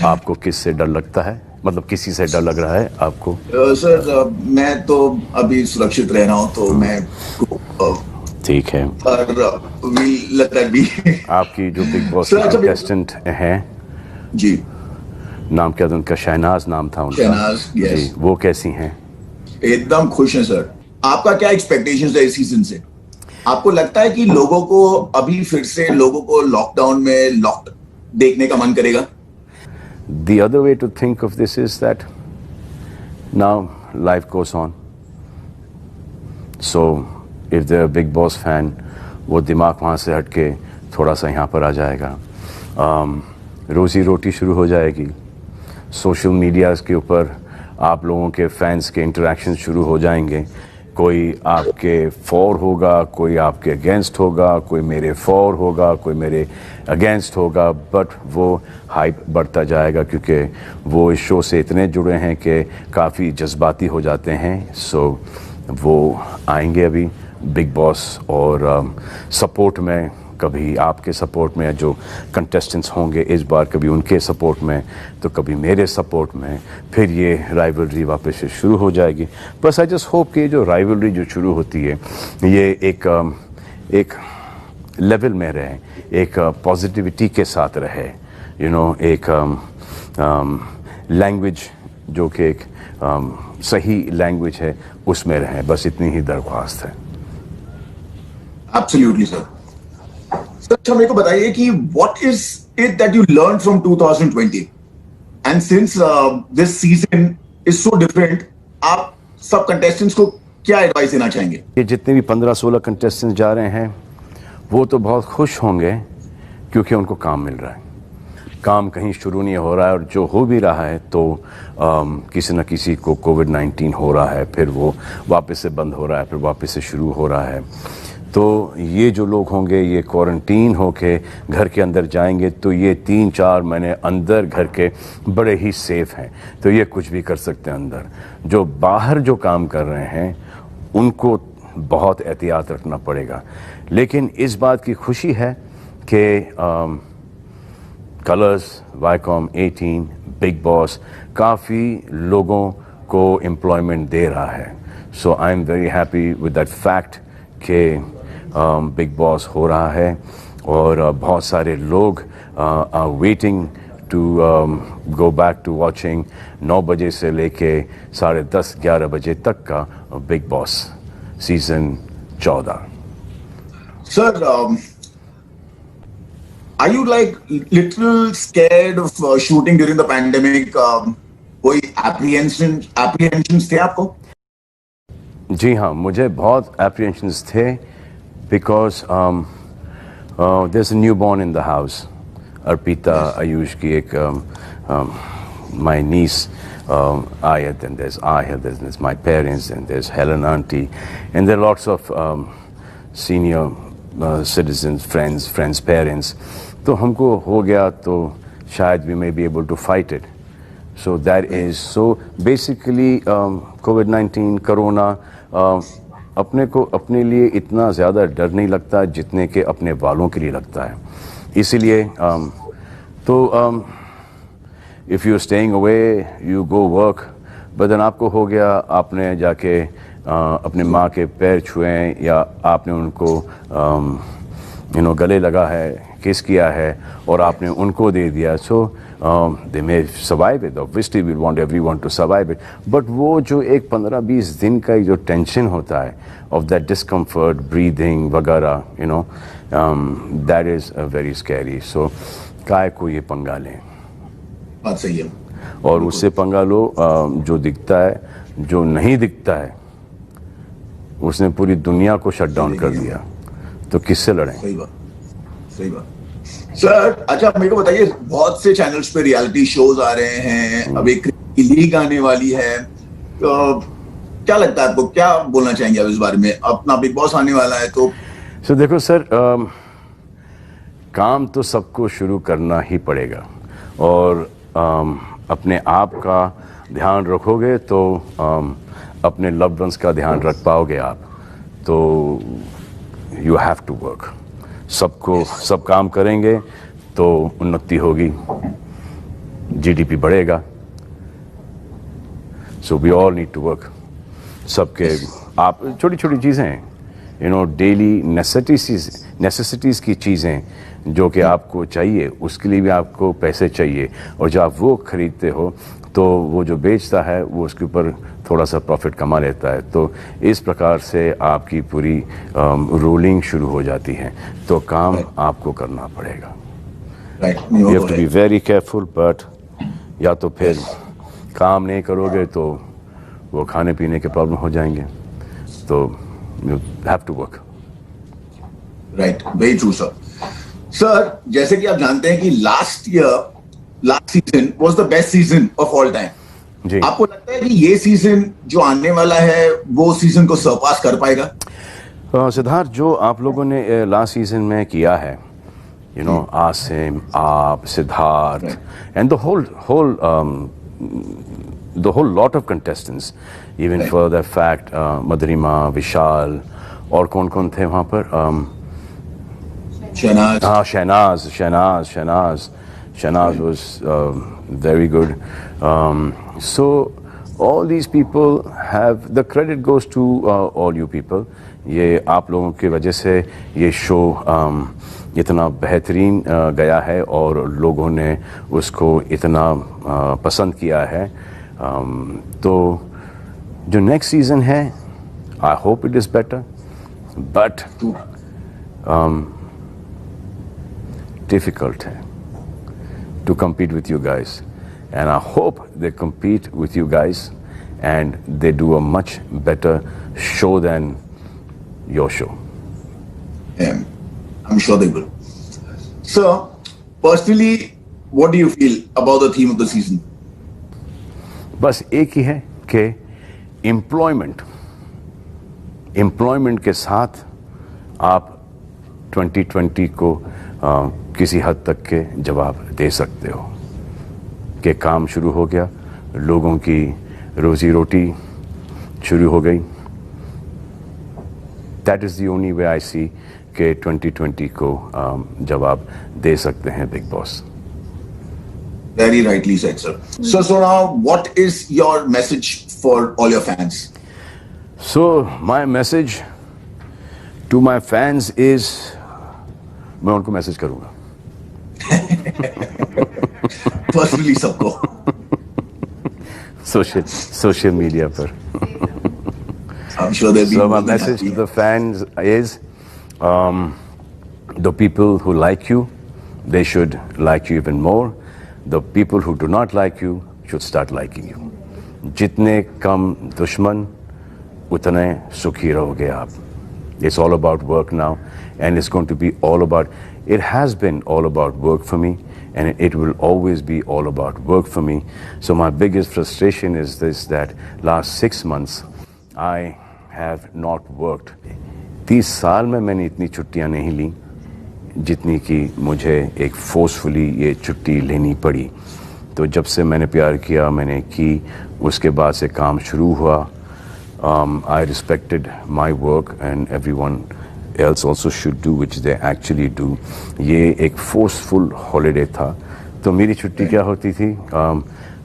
आपको किस से डर लगता है? मतलब किसी से डर लग रहा है आपको? सर मैं तो अभी सुरक्षित रह रहा हूँ, तो मैं ठीक है। आपकी जो बिग बॉस कंटेस्टेंट हैं जी, नाम क्या था उनका? शहनाज नाम था उनका। शहनाज, जी, वो कैसी हैं? एकदम खुश हैं सर। आपका क्या एक्सपेक्टेशंस है इस सीजन से? आपको लगता है कि लोगों को अभी फिर से लॉकडाउन में लॉक्ड देखने का मन करेगा? The other way to think of this is that now life goes on. So if they're a Big Boss fan, वो दिमाग वहाँ से हट के थोड़ा सा यहाँ पर आ जाएगा। रोजी रोटी शुरू हो जाएगी। सोशल मीडियाज़ के ऊपर आप लोगों के फैंस के इंटरेक्शन शुरू हो जाएंगे। कोई आपके फॉर होगा, कोई आपके अगेंस्ट होगा, कोई मेरे फॉर होगा, कोई मेरे अगेंस्ट होगा, बट वो हाइप बढ़ता जाएगा क्योंकि वो इस शो से इतने जुड़े हैं कि काफ़ी जज्बाती हो जाते हैं। सो वो आएंगे अभी बिग बॉस, और सपोर्ट में, कभी आपके सपोर्ट में, जो कंटेस्टेंट्स होंगे इस बार कभी उनके सपोर्ट में, तो कभी मेरे सपोर्ट में, फिर ये राइवलरी वापस से शुरू हो जाएगी। बस आई जस्ट होप कि ये जो राइवलरी जो शुरू होती है ये एक लेवल में रहे, एक पॉजिटिविटी के साथ रहे, यू नो, एक लैंग्वेज जो कि एक सही लैंग्वेज है उसमें रहे, बस इतनी ही दरख्वास्त है। Absolutely sir. अच्छा, मेरे को बताइए कि what is it that you learn from 2020 and since this season is so different, आप सब कंटेस्टेंट्स को क्या एडवाइस देना चाहेंगे? ये जितने भी 15-16 कंटेस्टेंट्स जा रहे हैं वो तो बहुत खुश होंगे क्योंकि उनको काम मिल रहा है। काम कहीं शुरू नहीं हो रहा है, और जो हो भी रहा है तो किसी न किसी को कोविड-19 हो रहा है, फिर वो वापस से बंद हो रहा है, फिर वापस से शुरू हो रहा है। तो ये जो लोग होंगे ये क्वारंटीन होके घर के अंदर जाएंगे तो ये 3-4 महीने अंदर घर के बड़े ही सेफ हैं, तो ये कुछ भी कर सकते हैं अंदर। जो बाहर जो काम कर रहे हैं उनको बहुत एहतियात रखना पड़ेगा। लेकिन इस बात की खुशी है कि कलर्स, वाईकॉम 18, बिग बॉस काफ़ी लोगों को एम्प्लॉयमेंट दे रहा है। So I am very happy with that fact कि बिग बॉस हो रहा है और बहुत सारे लोग are waiting to go back to watching 9 बजे से लेके 10:30-11 बजे तक का Bigg Boss season 14। Sir, are you like little scared of shooting during the pandemic? कोई apprehensions थे आपको? जी हाँ, मुझे बहुत apprehensions थे because there's a newborn in the house. Arpita Ayush की एक my niece Ayat, and there's Ayat, there's my parents, and there's Helen auntie, and there are lots of senior citizens, friends, parents. तो हमको हो गया तो शायद we may be able to fight it. So that is so basically COVID-19 corona अपने को अपने लिए इतना ज़्यादा डर नहीं लगता जितने के अपने वालों के लिए लगता है। इसीलिए तो if you staying away you go work, बदन आपको हो गया आपने जाके अपने माँ के पैर छुए या आपने उनको गले लगा है, किस किया है और आपने उनको दे दिया, so they may survive it. Obviously we want everyone to survive it, but वो जो एक 15-20 दिन का जो टेंशन होता है ऑफ दैट डिस्कम्फर्ट, ब्रीदिंग वगैरह, दैट इज़ वेरी स्कैरी। सो काय को ये पंगा लें, बात सही है, और उससे पंगा लो जो दिखता है, जो नहीं दिखता है उसने पूरी दुनिया को शट डाउन कर दिया, तो किससे लड़ें? सही बात। सर, अच्छा मेरे को बताइए, बहुत से चैनल्स पे रियलिटी शोज आ रहे हैं, अब एक लीग आने वाली है, तो क्या लगता है आपको, क्या बोलना चाहेंगे आप इस बारे में? अपना बिग बॉस आने वाला है तो देखो सर, काम तो सबको शुरू करना ही पड़ेगा और अपने आप का ध्यान रखोगे तो अपने लव्ड वंस का ध्यान रख पाओगे आप। तो यू हैव टू वर्क, सब काम करेंगे तो उन्नति होगी, जीडीपी बढ़ेगा। So we all need to work. सबके आप छोटी छोटी चीज़ें डेली नेसेसिटीज़ की चीज़ें जो कि आपको चाहिए, उसके लिए भी आपको पैसे चाहिए, और जब आप वो खरीदते हो तो वो जो बेचता है वो उसके ऊपर थोड़ा सा प्रॉफिट कमा लेता है। तो इस प्रकार से आपकी पूरी रूलिंग शुरू हो जाती है, तो काम आपको करना पड़ेगा। You have to be very careful, but या तो फिर काम नहीं करोगे तो वो खाने पीने के प्रॉब्लम हो जाएंगे, तो you have to work. Right, very true sir. Sir, जैसे कि आप जानते हैं कि last season was the best season of all time. जी, आपको लगता है कि ये सीजन जो आने वाला है वो सीजन को सरपास कर पाएगा? सिद्धार्थ, जो आप लोगों ने लास्ट सीजन में किया है, आसिम, आप, Siddharth, and the whole lot of contestants, even for that fact, मधुरिमा, विशाल, और कौन थे वहाँ पर? Shahnaz was very good. So all these people have, the credit goes to all you people. ये आप लोगों की वजह से ये शो इतना बेहतरीन गया है और लोगों ने उसको इतना पसंद किया है। तो जो नेक्स्ट सीजन है, I hope it is better, but difficult है to compete with you guys, and I hope they compete with you guys and they do a much better show than your show. Yeah, I'm sure they will. So, personally, what do you feel about the theme of the season? बस एक ही है कि एम्प्लॉयमेंट के साथ आप 2020 को किसी हद तक के जवाब दे सकते हो कि काम शुरू हो गया, लोगों की रोजी रोटी शुरू हो गई. That is the only way I see कि 2020 को जवाब दे सकते हैं big boss. Very rightly said, sir. So now, what is your message for all your fans? So my message to my fans is, मैं उनको मैसेज करूंगा. Personally सबको. Social media पर. I'm sure they'll be. So my message to the fans is, the people who like you, they should like you even more. The people who do not like you should start liking you. जितने कम दुश्मन, उतने सुखी रहोगे आप. It's all about work now, and it's going to be all about. It has been all about work for me, and it will always be all about work for me. So my biggest frustration is this: that last 6 months, I have not worked. 30 साल में मैंने इतनी छुट्टियां नहीं ली जितनी कि मुझे एक फोर्सफुली ये छुट्टी लेनी पड़ी. तो जब से मैंने प्यार किया, मैंने की, उसके बाद से काम शुरू हुआ. I respected my work and everyone else also should do, which they actually do. ये एक फोर्सफुल हॉलिडे था. तो मेरी छुट्टी क्या होती थी?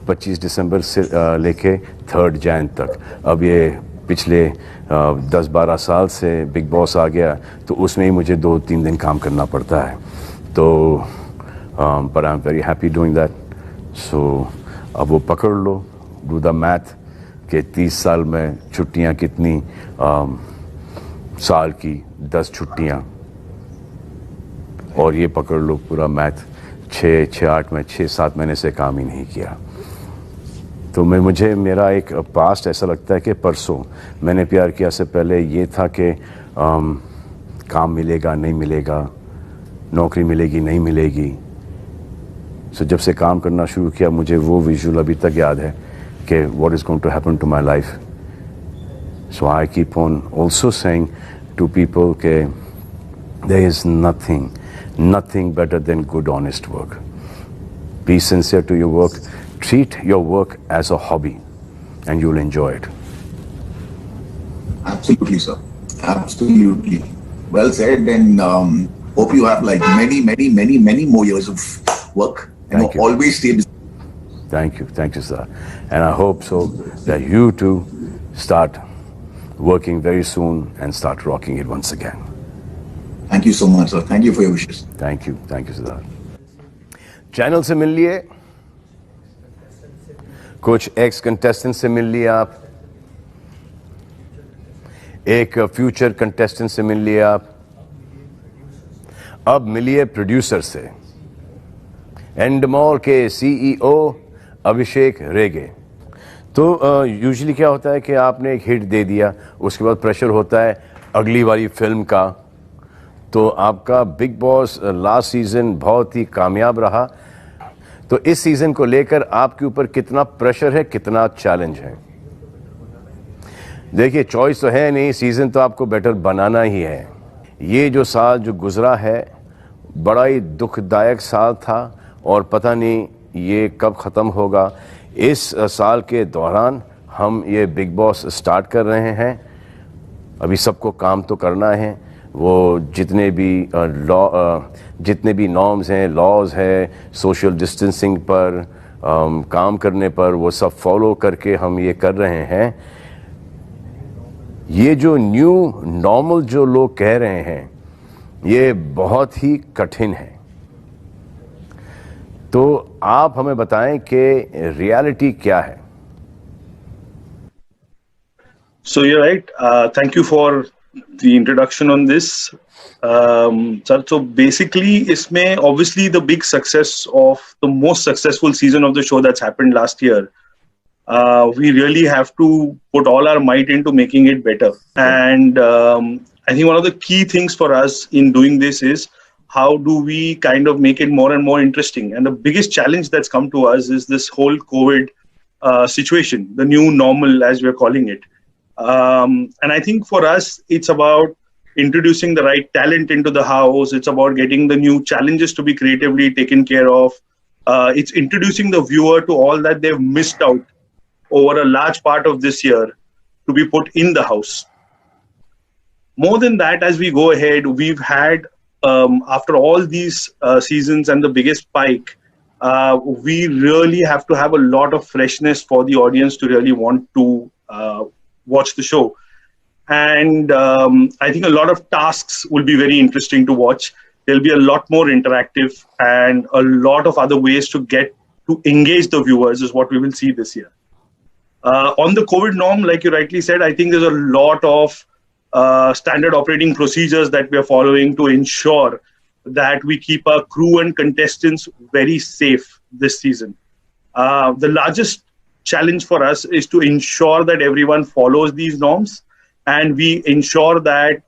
25 दिसंबर से लेके 3 जैन तक. अब ये पिछले 10-12 साल से बिग बॉस आ गया, तो उसमें ही मुझे 2-3 दिन काम करना पड़ता है. तो but I'm very happy doing that. So अब वो पकड़ लो, do the math कि 30 साल में छुट्टियां कितनी, साल की 10 छुट्टियां, और ये पकड़ लो पूरा मैथ, 6-8 में 6-7 महीने से काम ही नहीं किया. तो मुझे मेरा एक पास्ट ऐसा लगता है कि परसों मैंने प्यार किया से पहले ये था कि काम मिलेगा नहीं मिलेगा, नौकरी मिलेगी नहीं मिलेगी. सो जब से काम करना शुरू किया, मुझे वो विजुअल अभी तक याद है कि what is going to happen to my life. So I keep on also saying to people के there is nothing better than good honest work. Be sincere to your work. Treat your work as a hobby and you'll enjoy it. Absolutely, sir. Absolutely. Well said, and hope you have like many more years of work. Thank you. Always stay busy. Thank you, sir. And I hope so that you too start working very soon and start rocking it once again. Thank you so much, sir. Thank you for your wishes. Thank you, sir. Channel से मिल लिए, कुछ एक्स कंटेस्टेंट से मिल लिए आप, एक फ्यूचर कंटेस्टेंट से मिल लिए आप, अब मिलिए प्रोड्यूसर से. एंडमॉल के सीईओ अभिषेक रेगे. तो यूजुअली क्या होता है कि आपने एक हिट दे दिया, उसके बाद प्रेशर होता है अगली वाली फिल्म का. तो आपका बिग बॉस लास्ट सीजन बहुत ही कामयाब रहा. तो इस सीजन को लेकर आपके ऊपर कितना प्रेशर है, कितना चैलेंज है? देखिए, चॉइस तो है नहीं, सीजन तो आपको बेटर बनाना ही है. ये जो साल जो गुजरा है, बड़ा ही दुखदायक साल था और पता नहीं ये कब ख़त्म होगा. इस साल के दौरान हम ये बिग बॉस स्टार्ट कर रहे हैं. अभी सबको काम तो करना है. वो जितने भी नॉर्म्स हैं, लॉज है, सोशल डिस्टेंसिंग पर, काम करने पर, वो सब फॉलो करके हम ये कर रहे हैं. ये जो न्यू नॉर्मल जो लोग कह रहे हैं, ये बहुत ही कठिन है. तो आप हमें बताएं कि रियलिटी क्या है. So you're right. Thank you for the introduction on this. Sir, so basically, isme obviously the big success of the most successful season of the show that's happened last year. We really have to put all our might into making it better. And I think one of the key things for us in doing this is how do we kind of make it more and more interesting. And the biggest challenge that's come to us is this whole COVID situation, the new normal as we're calling it. And I think for us, it's about introducing the right talent into the house. It's about getting the new challenges to be creatively taken care of. It's introducing the viewer to all that they've missed out over a large part of this year to be put in the house. More than that, as we go ahead, we've had, after all these seasons and the biggest spike, we really have to have a lot of freshness for the audience to really want to watch the show. And I think a lot of tasks will be very interesting to watch. There'll be a lot more interactive and a lot of other ways to get to engage the viewers is what we will see this year. On the COVID norm, like you rightly said, I think there's a lot of standard operating procedures that we are following to ensure that we keep our crew and contestants very safe this season. The largest challenge for us is to ensure that everyone follows these norms, and we ensure that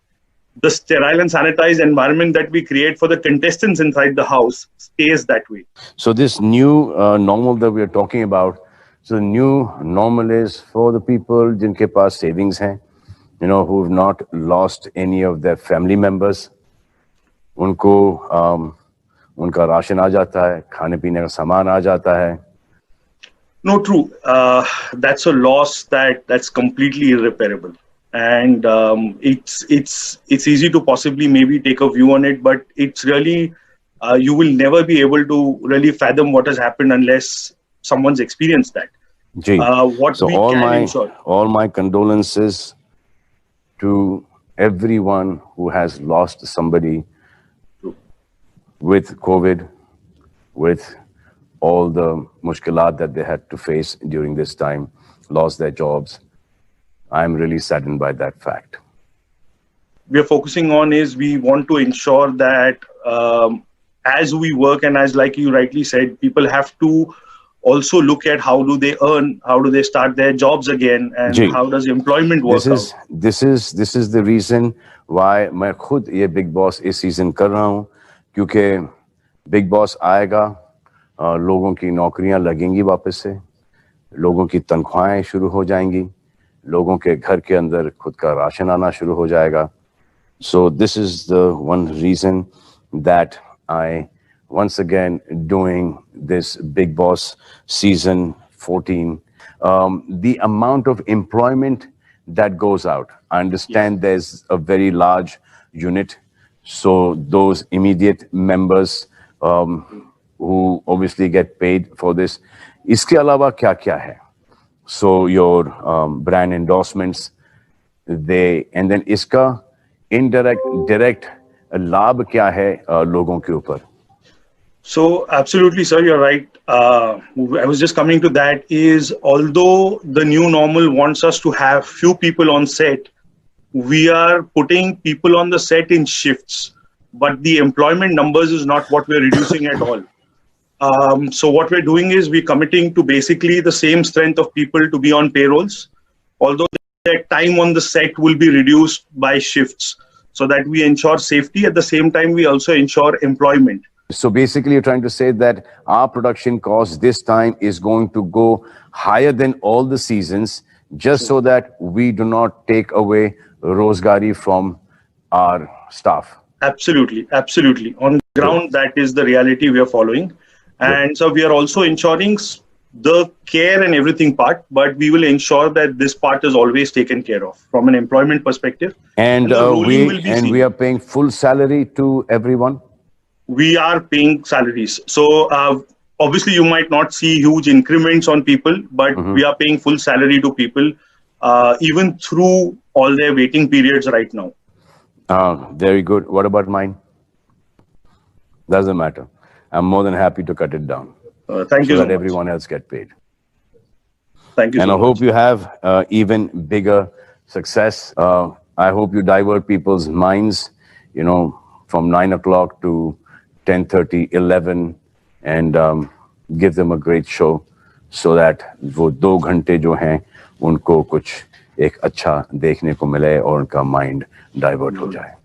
the sterile and sanitized environment that we create for the contestants inside the house stays that way. So this new normal that we are talking about, so the new normal is for the people jinke paas savings hain, you know, who have not lost any of their family members. उनको उनका राशन आ जाता है, खाने पीने का सामान आ जाता है. No, true. That's a loss that's completely irreparable, and it's easy to possibly maybe take a view on it, but it's really you will never be able to really fathom what has happened unless someone's experienced that. What so we all can my ensure. all my condolences to everyone who has lost somebody with COVID, with all the mushkilat that they had to face during this time, lost their jobs. I'm really saddened by that fact. We are focusing on is we want to ensure that as we work, and as like you rightly said, people have to also look at how do they earn, how do they start their jobs again, and how does employment work out. This is the reason why मैं खुद ये Big Boss इस season कर रहा हूँ, क्योंकि Big Boss आएगा, लोगों की नौकरियां लगेंगी वापस से, लोगों की तनख्वाहें शुरू हो जाएंगी, लोगों के घर के अंदर खुद का राशन आना शुरू हो जाएगा. So this is the one reason that I once again doing this Big Boss season 14. The amount of employment that goes out, I understand there's a very large unit, so those immediate members who obviously get paid for this. इसके अलावा क्या क्या है? So your brand endorsements, and then इसका indirect, direct लाभ क्या है लोगों के ऊपर? So absolutely, sir, you're right. I was just coming to that is, although the new normal wants us to have few people on set, we are putting people on the set in shifts, but the employment numbers is not what we're reducing at all. So what we're doing is we're committing to basically the same strength of people to be on payrolls, although their time on the set will be reduced by shifts, so that we ensure safety. At the same time, we also ensure employment. So basically, you're trying to say that our production cost this time is going to go higher than all the seasons, just so that we do not take away rozgari from our staff. Absolutely, absolutely. On ground, that is the reality we are following. And so we are also ensuring the care and everything part, but we will ensure that this part is always taken care of from an employment perspective. And we are paying full salary to everyone? We are paying salaries. So obviously you might not see huge increments on people, but we are paying full salary to people, even through all their waiting periods right now. Very good. What about mine? Doesn't matter. I'm more than happy to cut it down. Thank you so that much. Everyone else get paid. Thank you. And so I hope you have even bigger success. I hope you divert people's minds, you know, from 9 o'clock to 10:30, 11, and give them a great show, so that वो 2 घंटे जो हैं उनको कुछ एक अच्छा देखने को मिले और उनका mind divert हो जाए.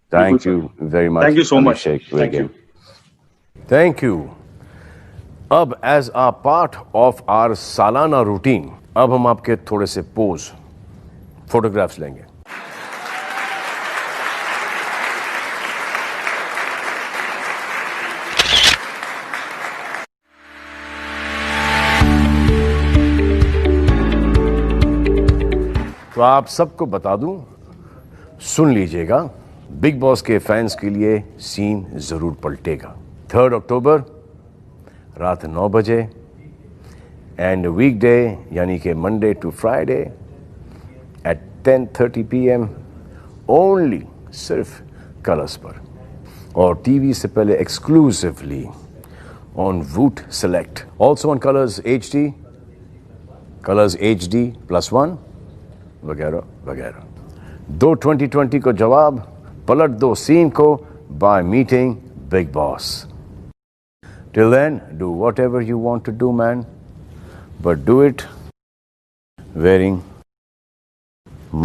Thank you very much. Thank you so much. Thank you. Thank you. अब as a part of our सालाना routine, अब हम आपके थोड़े से pose, photographs लेंगे. तो आप सबको बता दूं, सुन लीजिएगा, बिग बॉस के फैंस के लिए सीन जरूर पलटेगा। 3 अक्टूबर रात 9 बजे एंड वीकडे यानी कि Monday to Friday at 10:30 PM only, सिर्फ कलर्स पर, और टीवी से पहले exclusively on Voot Select, also on Colors HD, Colors HD+1 वगैरह वगैरह। दो 2020 को जवाब, पलट दो सीन को by meeting Big Boss. Till then, do whatever you want to do, man, but do it wearing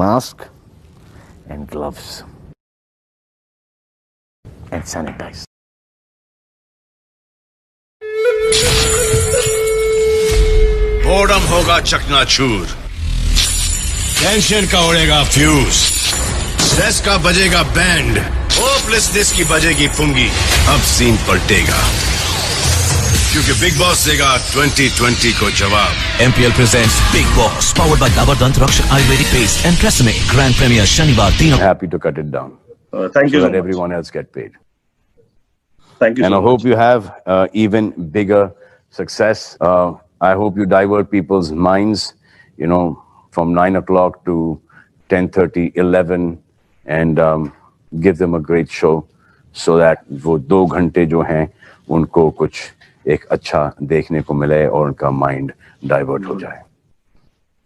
mask and gloves and sanitize. Boredom होगा चकनाचूर, टेंशन का उड़ेगा फ्यूज, स्ट्रेस का बजेगा बैंड, होपलेसनेस की बजेगी पुंगी। अब सीन पलटेगा क्योंकि बिग बॉस देगा 2020 को जवाब। MPL presents Big Boss, powered by Dabur Dant Rakshak Ayurvedic Paste and Tresemme. Grand premiere Shanivar 3 October. Happy to cut it down. Thank you so so that much. everyone else get paid. Thank you And so I hope much. you have even bigger success. I hope you divert people's minds, you know, from 9 o'clock to 10:30, 11, and give them a great show so that वो 2 घंटे जो हैं उनको कुछ एक अच्छा देखने को मिले और उनका माइंड डाइवर्ट हो जाए।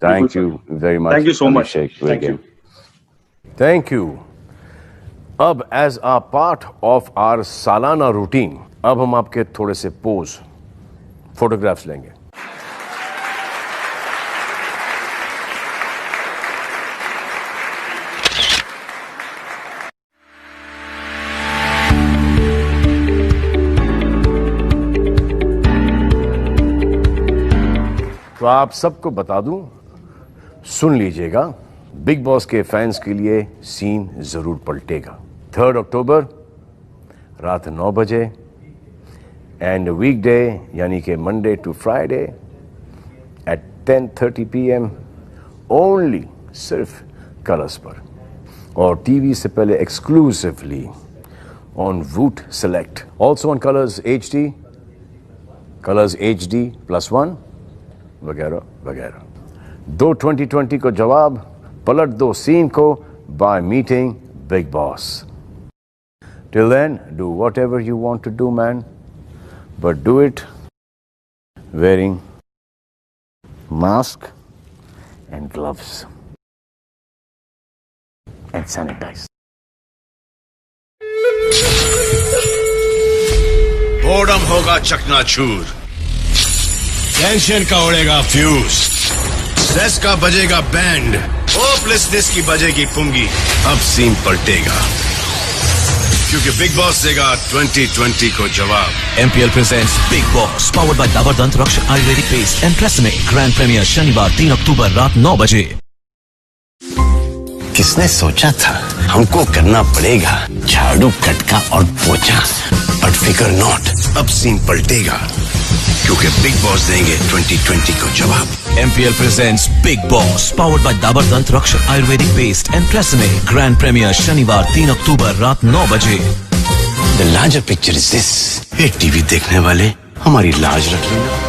Thank you very much. Thank you so much. Abhishek, Thank you. Thank you. अब as a part of our सालाना रूटीन, अब हम आपके थोड़े से पोज फोटोग्राफ्स लेंगे। तो आप सबको बता दूं, सुन लीजिएगा, बिग बॉस के फैंस के लिए सीन जरूर पलटेगा। 3 अक्टूबर रात 9 बजे एंड वीकडे यानी कि Monday to Friday at 10:30 PM only, सिर्फ कलर्स पर, और टीवी से पहले exclusively on Voot Select, also on Colors HD, Colors HD+1 वगैरह वगैरह। दो 2020 को जवाब, पलट दो सीन को by meeting Big Boss. Till then, do whatever you want to do, man, but do it wearing mask and gloves and sanitize. Boredom होगा चकनाचूर, टेंशन का उड़ेगा फ्यूज, स्ट्रेस का बजेगा बैंड, होपलेसनेस की बजेगी पुंगी। अब सीन पलटेगा क्योंकि बिग बॉस देगा 2020 को जवाब। MPL presents Big Boss, powered by Dabur Dant Rakshak Ayurvedic Paste and Tresemme. Grand premiere Shanivar 3 October रात 9 बजे। किसने सोचा था हमको करना पड़ेगा झाड़ू कटका और पोछा, बट फिकर नॉट, अब सीन पलटेगा क्योंकि बिग बॉस देंगे 2020 को जवाब। MPL presents Big Boss, powered by Dabur Dant Rakshak Ayurvedic Paste and Tresemme. Grand premiere Shanivar 3 October रात 9 बजे। The larger picture is this, ये टीवी देखने वाले हमारी लाज रख लेना।